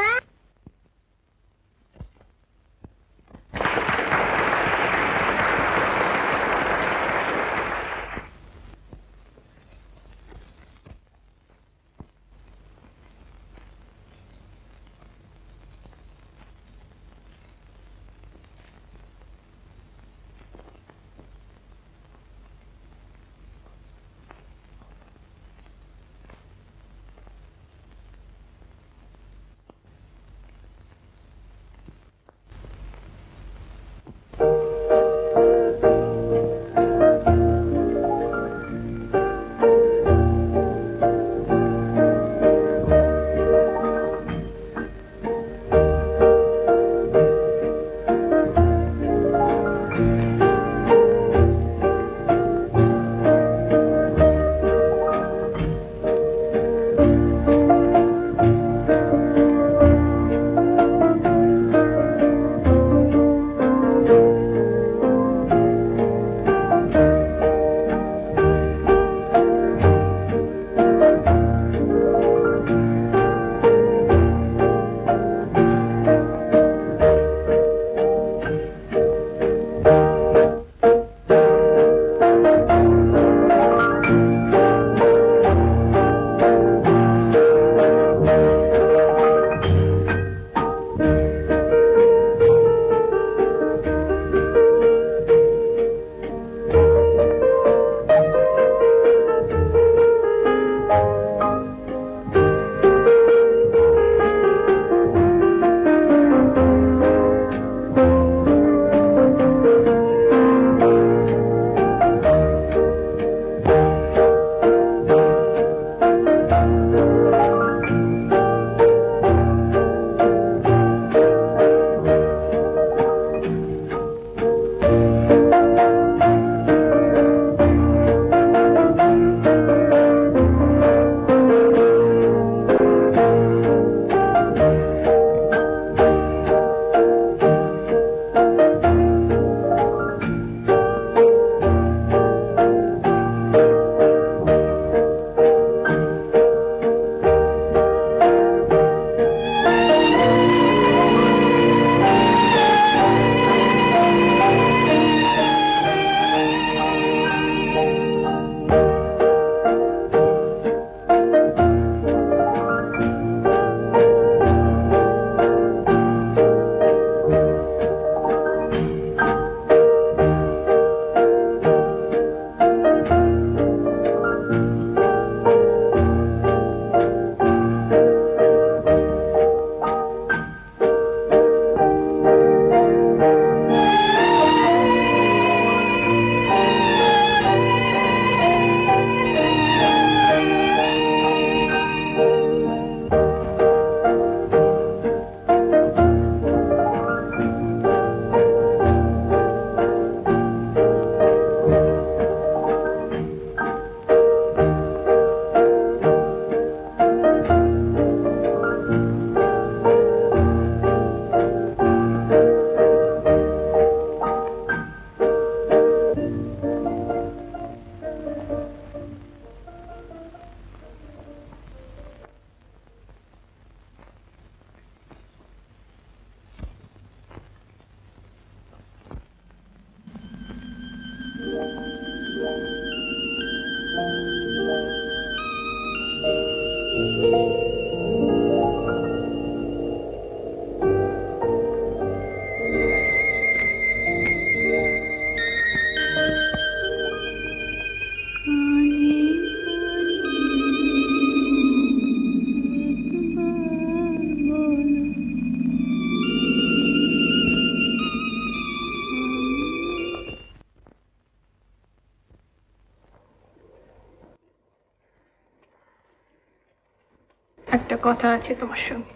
একটা কথা আছে তোমার সঙ্গে।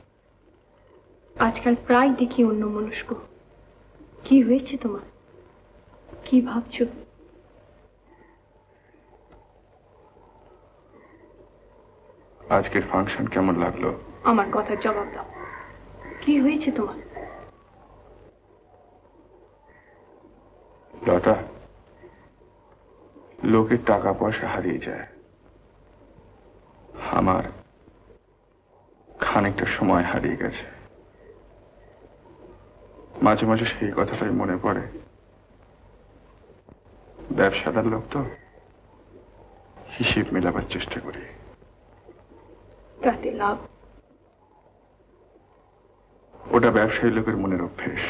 আজকাল প্রায় দেখি অন্য মনস্ক। কি হয়েছে তোমার? কি ভাবছো? আজকের ফাংশন কেমন লাগলো? আমার কথার জবাব দাও। কি হয়েছে তোমার? লতা, লোকের টাকা পয়সা হারিয়ে যায়, আমার খানিকটা সময় হারিয়ে গেছে। মাঝে মাঝে সেই কথাটাই মনে পড়ে। ব্যবসাদার লোক তো, হিসেব মেলাবার চেষ্টা করি। তাতে লাভ? ওটা ব্যবসায়ী লোকের মনের অভ্যেস।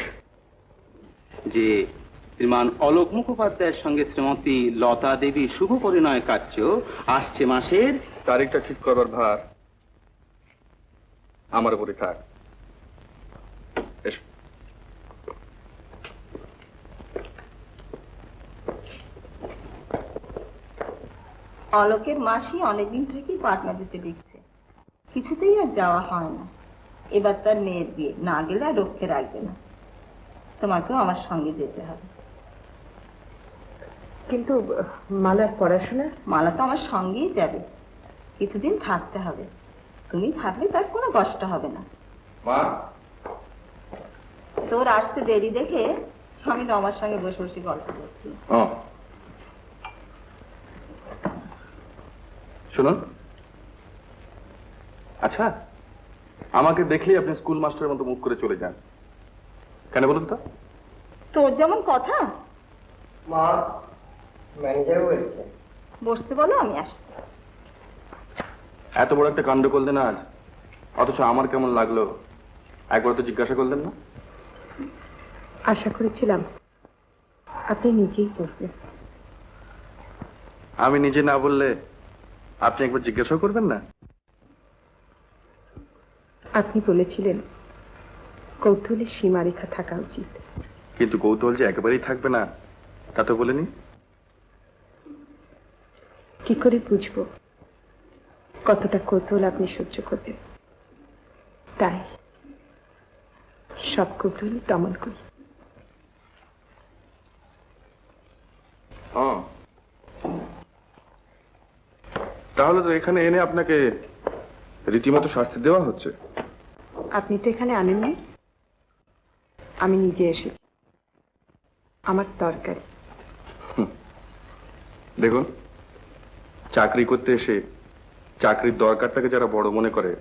যে শ্রীমান অলোক মুখোপাধ্যায়ের সঙ্গে শ্রীমতী লতা দেবী শুভ পরিণয় কার্য আসছে মাসের তারিখটা ঠিক করবার ভার আমার উপরে থাক। এসো। অলোকের মাসি অনেকদিন থেকেই পাটনা যেতে দেখছে, কিছুতেই আর যাওয়া হয় না। এবার তার মেয়ের বিয়ে, না গেলে আর রক্ষে রাখবে না। তোমাকেও আমার সঙ্গে যেতে হবে। কিন্তু মালার পড়াশোনা? মালা তো আমার সঙ্গেই যাবে, কিছুদিন থাকতে হবে। তুমি থাকলে তার কোনো কষ্ট হবে না। তোর আসতে দেরি দেখে আমি তো আমার সঙ্গে বসে বসে গল্প করছি। শুনুন, আচ্ছা আমাকে দেখলেই আপনি স্কুল মাস্টারের মতো মুখ করে চলে যান কেন বলুন তো? তোর যেমন কথা। মা, ম্যানেজারও এসেছে। বসতে বলো, আমি আসছি। এত বড় একটা কাণ্ড করলেন আজ, অথচ আমার কেমন লাগলো একবার তো জিজ্ঞাসা করলেন না? আশা করেছিলাম আপনি নিজেই করবেন। আমি নিজে না বললে আপনি একবার জিজ্ঞাসা করবেন না? আপনি বলেছিলেন কৌতূহলের সীমারেখা থাকা উচিত। কিন্তু কৌতূহল যে একেবারেই থাকবে না তা তো বলেনি। কি করে বুঝবো কতটা কৌতূহল আপনি সহ্য করবেন? তাই সব কৌতূহল দমন করি। তাহলে তো এখানে এনে আপনাকে রীতিমতো শাস্তি দেওয়া হচ্ছে। আপনি তো এখানে আনেননি, আমি নিজে এসেছি, আমার দরকারি। দেখুন, চাকরি করতে এসে চাকরির দরকারটাকে যারা বড় মনে করে,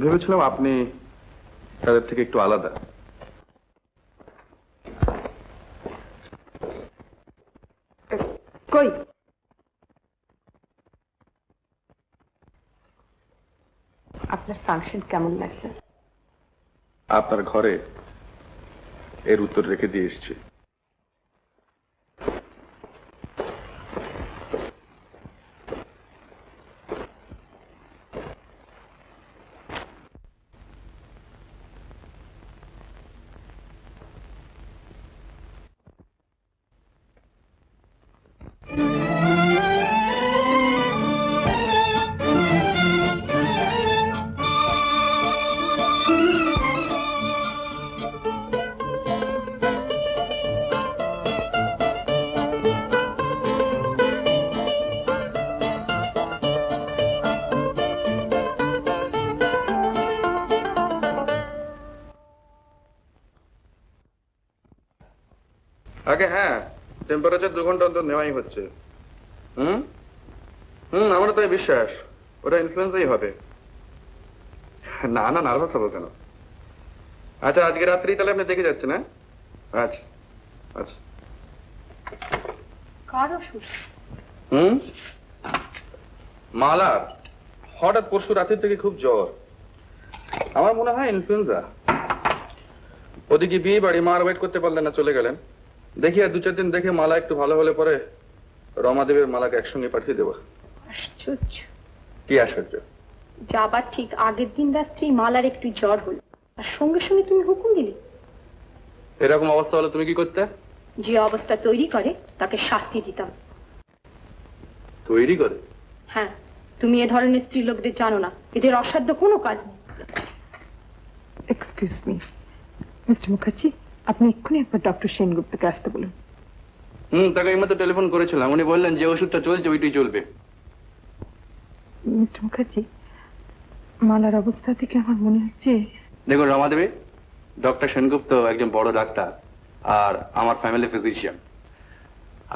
ভেবেছিলাম আপনি তাদের থেকে একটু আলাদা। কই আপনার ফাংশন কেমন লাগছে? আপনার ঘরে এর উত্তর রেখে দিয়ে এসছি। আগে হ্যাঁ, টেম্পারেচার 2 ঘন্টা অন্তর নেওয়াই হচ্ছে। আমারও তাই বিশ্বাস, ওটা ইনফ্লুয়েন্সাই হবে। না না, নার্ভাস হবো কেন? আচ্ছা আজকে রাত্রি তাহলে আপনি দেখে যাচ্ছেন? হ্যাঁ আচ্ছা আচ্ছা। কার অসুখ? মালার হঠাৎ পরশু রাতের থেকে খুব জ্বর। আমার মনে হয় ইনফ্লুয়েঞ্জা। ওদিকে বিয়ে বাড়ি, মা আর ওয়েট করতে পারলেন না, চলে গেলেন। দেখি আর 2-4 দিন দেখে মালা একটু ভালো হলে পরে রমাদেবের মালাকে একসঙ্গে পাঠিয়ে দেবো। আশ্চর্য। কি আশ্চর্য? যাবার ঠিক আগের দিন রাত্রি মালার একটু জ্বর হলো, আর সঙ্গে সঙ্গে তুমি হুকুম দিলে। এরকম অবস্থা হলে তুমি কি করতে? যে অবস্থা তৈরি করে তাকে শাস্তি দিতাম। তৈরি করে? হ্যাঁ, তুমি এ ধরনের স্ত্রী লোকদের জানো না, এদের অসাধ্য কোনো কাজ নেই। এক্সকিউজ মি মিস্টার মুখার্জি, আপনি এক্ষুনি একবার ডক্টর সেনগুপ্তকে আসতে বলুন। তাকে এইমাত্র টেলিফোন করেছিলাম, উনি বললেন যে ওষুধটা চলছে ওইটাই চলবে। মিস্টার মুখার্জি, মালার অবস্থা থেকে আমার মনে হচ্ছে। দেখুন রমাদেবী, ডক্টর সেনগুপ্ত একজন বড় ডাক্তার আর আমার ফ্যামিলি ফিজিশিয়ান।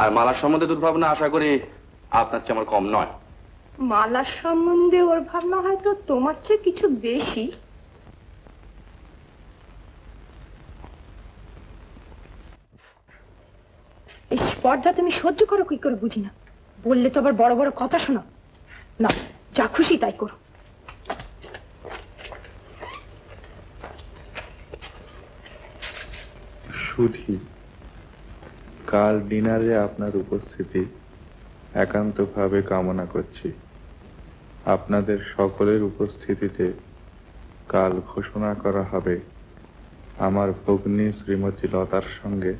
আর মালার সম্বন্ধে দুর্ভাবনা আশা করি আপনার চেয়ে আমার কম নয়। মালার সম্বন্ধে ওর ভাবনা হয়তো তোমার চেয়ে কিছু বেশি। এই স্পর্ধা তুমি সহ্য করো কি করে বুঝি না। বললে তো আবার বড় বড় কথা শোনো। না, যা খুশি তাই করো। সুধী, কাল ডিনারে আপনার উপস্থিতি একান্তভাবে কামনা করছি। আপনাদের সকলের উপস্থিতিতে কাল ঘোষণা করা হবে আমার ভগ্নী শ্রীমতী লতার সঙ্গে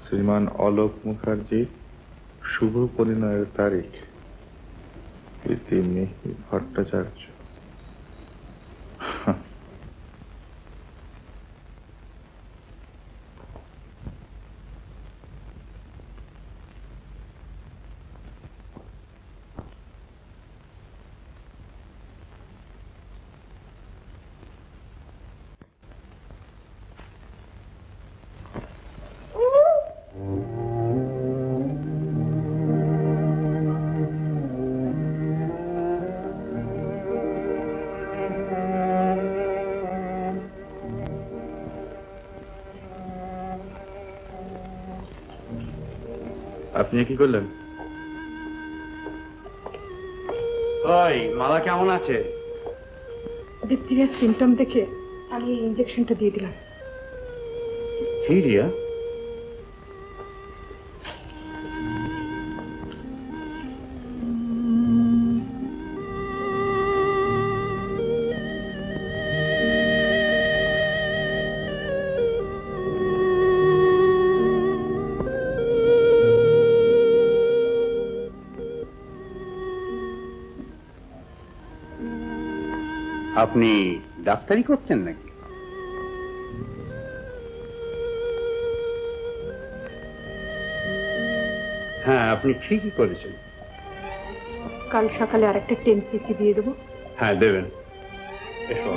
শ্রীমান অলোক মুখার্জির শুভ পরিণয়ের তারিখ। ইতি মিহির ভট্টাচার্য। আপনি কি করলেন? ওই মালা কেমন আছে? ডিপথিরিয়ার সিমটম দেখে আমি এই ইনজেকশনটা দিয়ে দিলাম। থিরিয়া? আপনি ডাক্তারি করছেন নাকি? হ্যাঁ, আপনি ঠিকই করেছেন। কাল সকালে আরেকটা 10 cc দিয়ে দেবো। হ্যাঁ, দেবেন। এসো।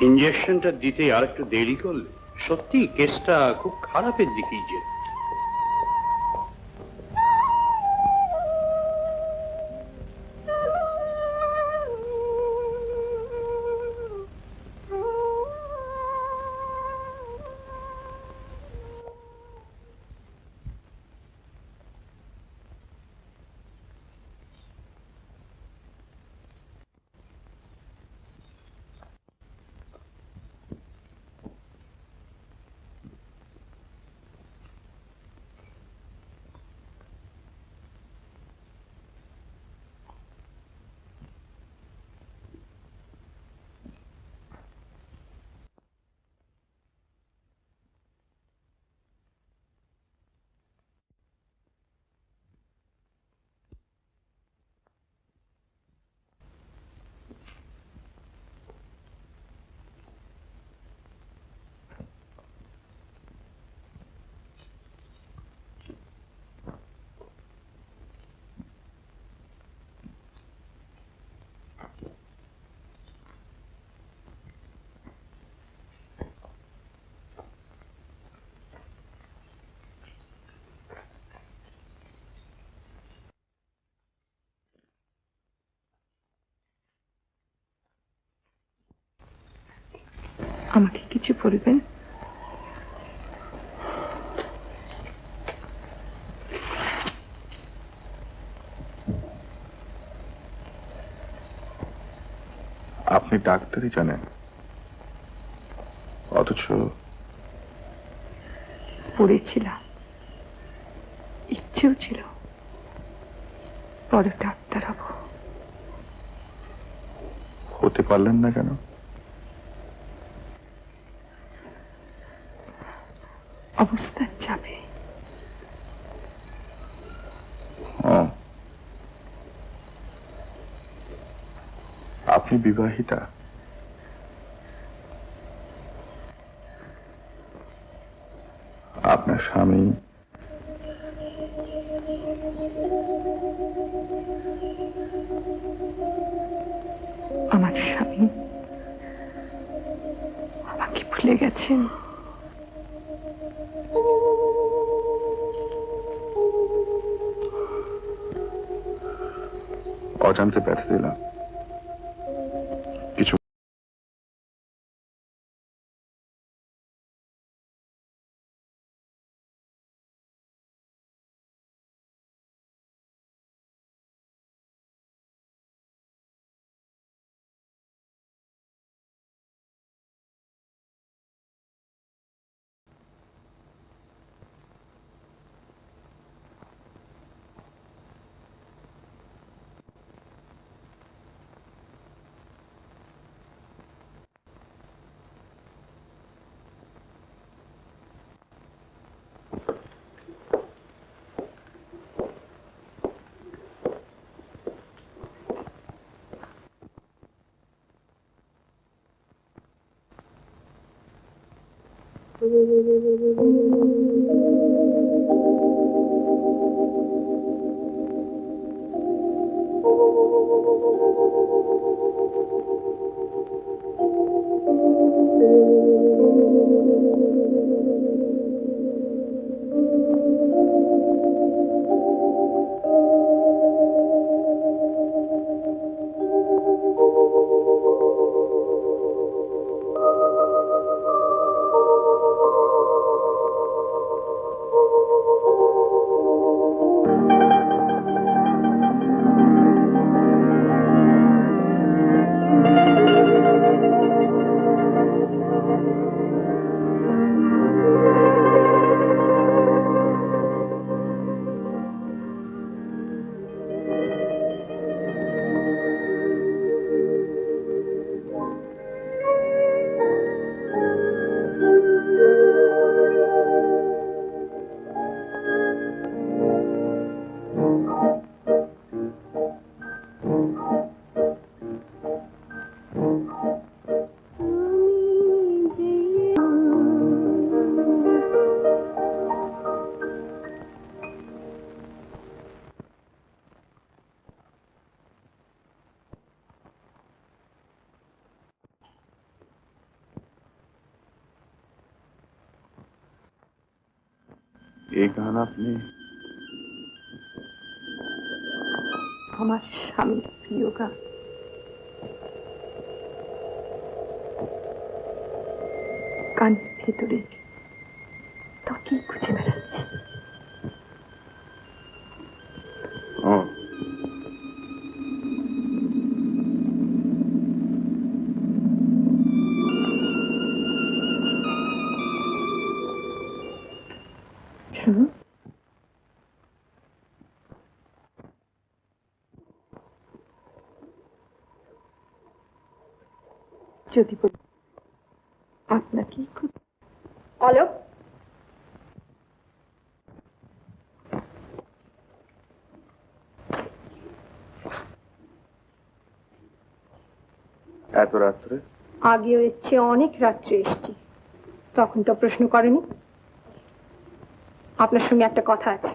ইঞ্জেকশনটা দিতে আর একটু দেরি করলে সত্যি কেসটা খুব খারাপের দিকেই যেত। আমাকে কিছু বলবেন? আপনি ডাক্তারই জানেন, অথচ পড়েছিলাম, ইচ্ছেও ছিল বড় ডাক্তার হব। হতে পারলেন না কেন? অবস্থার চাপে। আপনি বিবাহিতা? আপনার স্বামী আমার স্বামী আমাকে ভুলে গেছেন। অজান্তে ব্যথা দিলাম। কিছু এই গান আপনি? আমার স্বামীর প্রিয় গান। গানের ভেতরে তাকেই খুঁজে বেড়াচ্ছি। শুনুন, যদি বলি আপনাকেই খুব অলোক, এত রাত্রে? আগেও এসছে, অনেক রাত্রে এসছি, তখন তো প্রশ্ন করেনি। আপনার সঙ্গে একটা কথা আছে।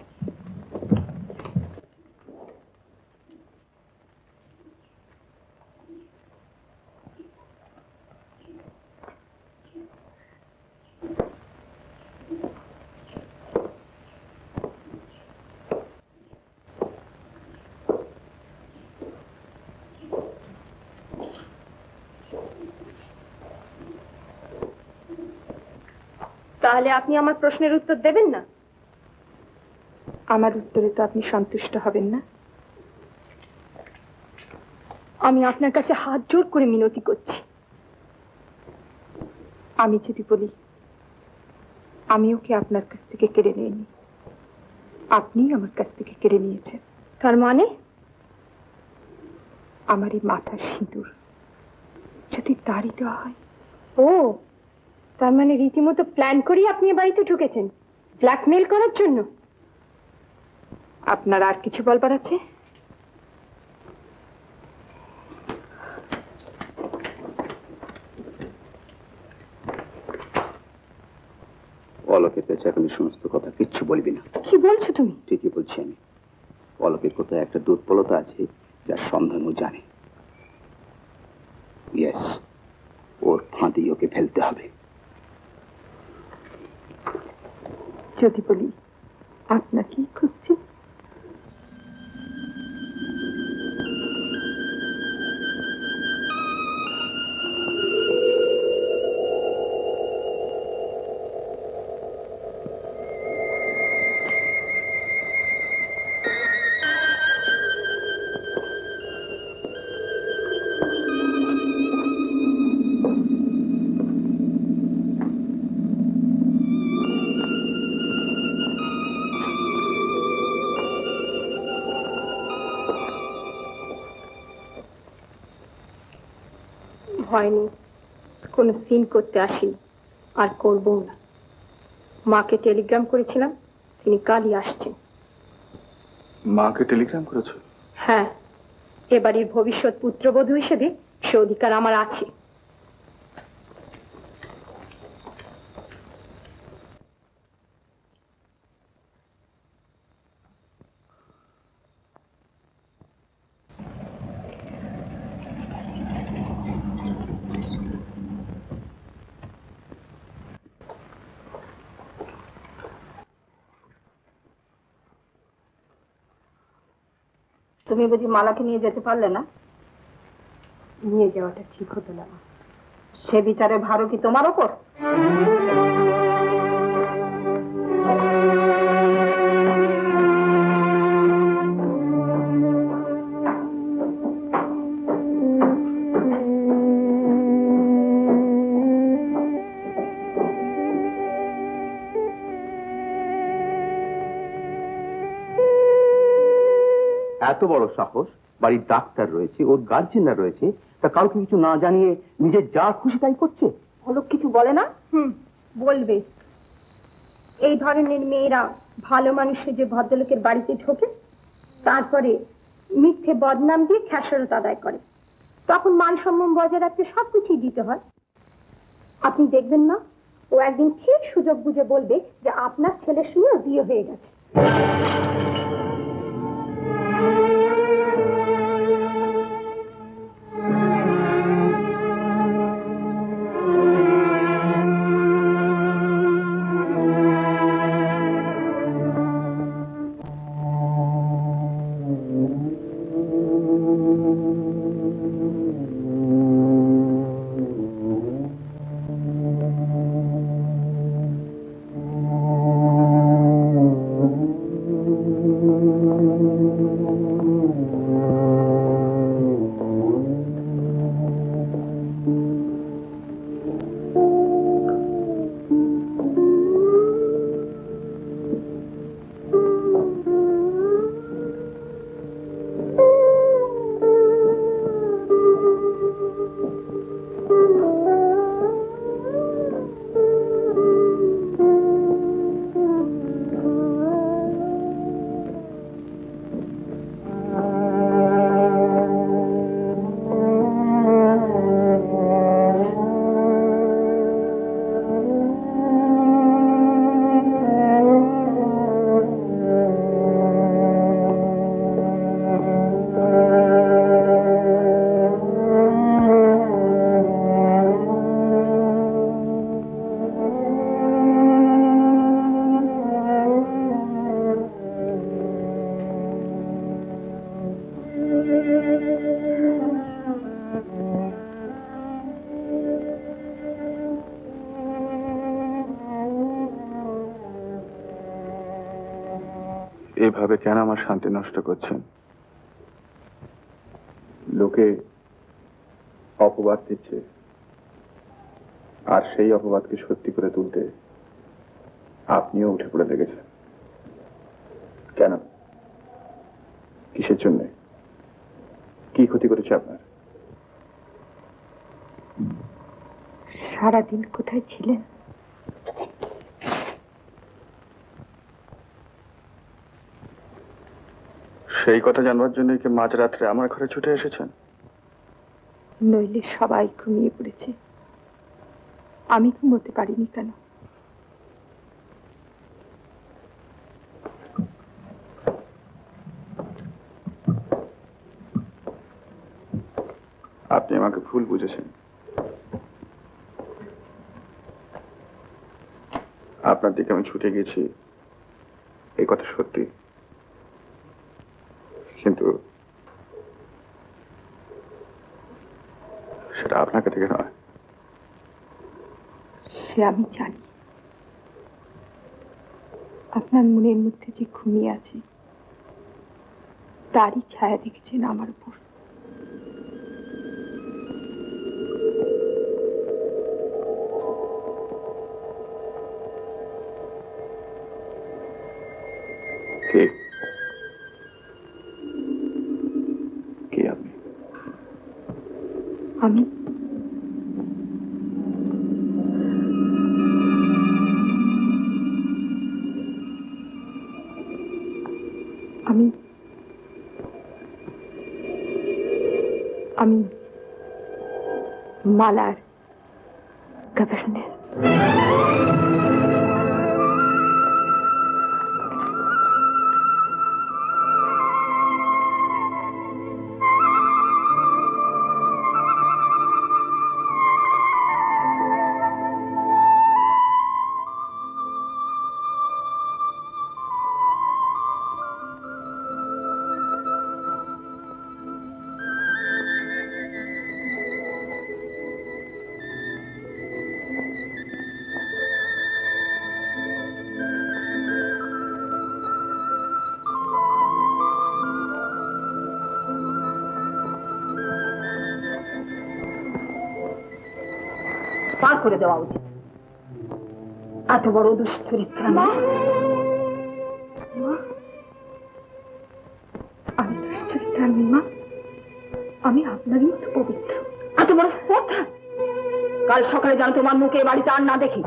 তাহলে আপনি আমার প্রশ্নের উত্তর দেবেন না? আমার উত্তরে তো আপনি সন্তুষ্ট হবেন না। আমি আপনার কাছে হাত জোড় করে মিনতি করছি, আমি যদি বলি আমি ওকে আপনার কাছ থেকে কেড়ে নিইনি, আপনি আমার কাছ থেকে কেড়ে নিয়েছেন, তার মানে আমার এই মাথার সিঁদুর যদি তারই দেওয়া হয়। ও, তার মানে রীতিমতো প্ল্যান করেই আপনি এ বাড়িতে ঢুকেছেন, ব্ল্যাকমেল করার জন্য। আপনার আর কিছু বলবার আছে? অলোকের কাছে এখন সমস্ত কথা কিচ্ছু বলবি না। কি বলছো তুমি? ঠিকই বলছি আমি। অলোকের কোথায় একটা দুর্বলতা আছে যার সন্ধান ও জানে। ইয়েস, ওর ফাঁদি ওকে ফেলতে হবে। যদি বলি আপনাকেই খুঁজছি, হয়নি, কোনো সিন করতে আসিনি, আর করবো না। মাকে টেলিগ্রাম করেছিলাম, তিনি কালই আসছেন। মাকে টেলিগ্রাম করেছো? হ্যাঁ, এবারের ভবিষ্যৎ পুত্রবধূ হিসেবে সে অধিকার আমার আছে। তুমি বুঝি মালাকে নিয়ে যেতে পারলে না? নিয়ে যাওয়াটা ঠিক হতো না। সে বিচারে ভারও কি তোমার ওপর? এত বড় সাহস, বাড়ির ডাক্তার রয়েছে, ওর গার্জেনরা রয়েছে, তা কাউকে কিছু না জানিয়ে নিজের যা খুশি তাই করছে। অলোক কিছু বলে না? বলবে। এই ধরনের মেয়েরা ভালো মানুষের যে ভদ্রলোকের বাড়িতে ঢোকে, তারপরে মিথ্যে বদনাম দিয়ে খেসারত আদায় করে, তখন মান সম্মান বজায় রাখতে সবকিছুই দিতে হয়। আপনি দেখবেন না, ও একদিন ঠিক সুযোগ বুঝে বলবে যে আপনার ছেলের সঙ্গে বিয়ে হয়ে গেছে। এভাবে কেন আমার শান্তি নষ্ট করছেন? লোকে অপবাদ দিচ্ছে, আর সেই অপবাদকে সত্যি করে তুলতে আপনিও উঠে পড়ে লেগেছেন। কেন? কিসের জন্য? কি ক্ষতি করেছে আপনার? সারাদিন কোথায় ছিলেন? সেই কথা জানবার জন্য কি মাঝরাত্রে আমার ঘরে ছুটে এসেছেন? নইলে সবাই ঘুমিয়ে পড়েছে, আমি ঘুমোতে পারিনি কেন? আপনি আমাকে ভুল বুঝেছেন। আপনার দিকে আমি ছুটে গেছি, এই কথা সত্যি, কিন্তু সেটা আপনাকে থেকে নয়। সে আমি জানি। আপনার মনের মধ্যে যে ঘুমিয়ে আছে তারই ছায়া দেখেছেন আমার উপর। কে আপনি? আমি আমি আমি মালার গভর্নেন্স। পার করে দেওয়া উচিত। এত বড় দুশ্চরিত্র আমি দুশ্চরিত্রা নই মা, আমি আপনারই মতো পবিত্র। এত বড় স্পর্ধা! কাল সকালে যেন তোমার মুখে বাড়িতে আর না দেখি।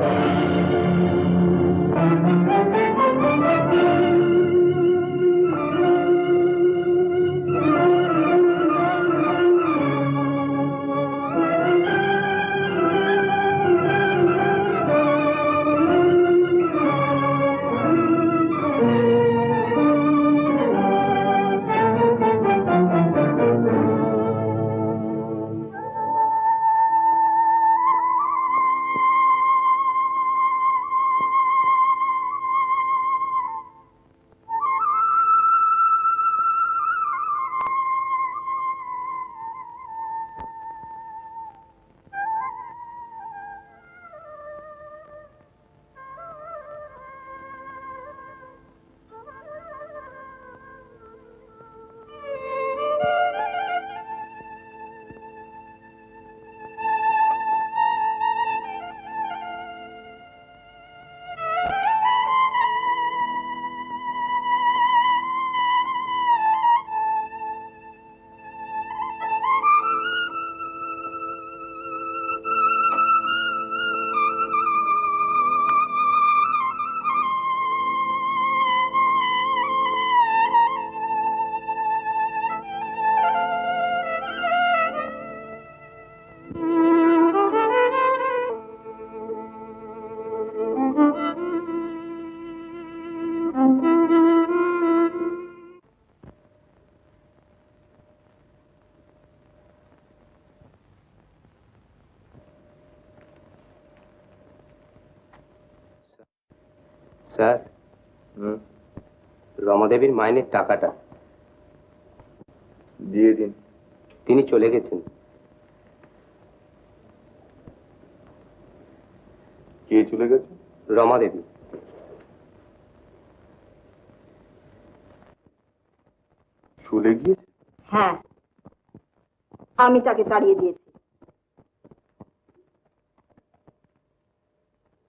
স্যার, রমাদেবীর মাইনের টাকাটা দিয়ে দিন। তিনি চলে গেছেন। কে চলে গেছে? রমাদেবী। চলে গিয়েছে? হ্যাঁ, আমি তাকে তাড়িয়ে দিয়েছি।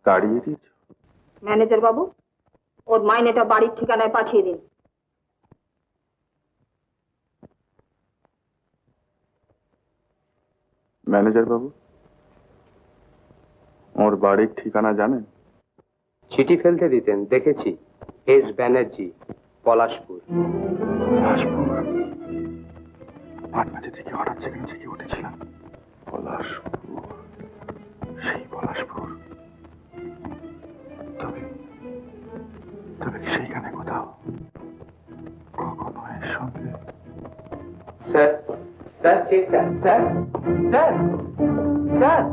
তাড়িয়ে দিয়েছ? ম্যানেজার বাবু, ওর মাইনেটা বাড়ির ঠিকানায় পাঠিয়ে দিন। ম্যানেজার বাবু, ওর বাড়ির ঠিকানা জানেন? চিঠি ফেলতে দিতেন, দেখেছি। এস ব্যানার্জি, পলাশপুর। পলাশপুর? মাঝে থেকে হঠাৎ সেখানে জেগে উঠেছিলাম। পলাশপুর, সেই পলাশপুর। তবে তবে কি সেইখানে কোথাও কখনো এর সঙ্গে? স্যার, স্যার চেকটা স্যার স্যার স্যার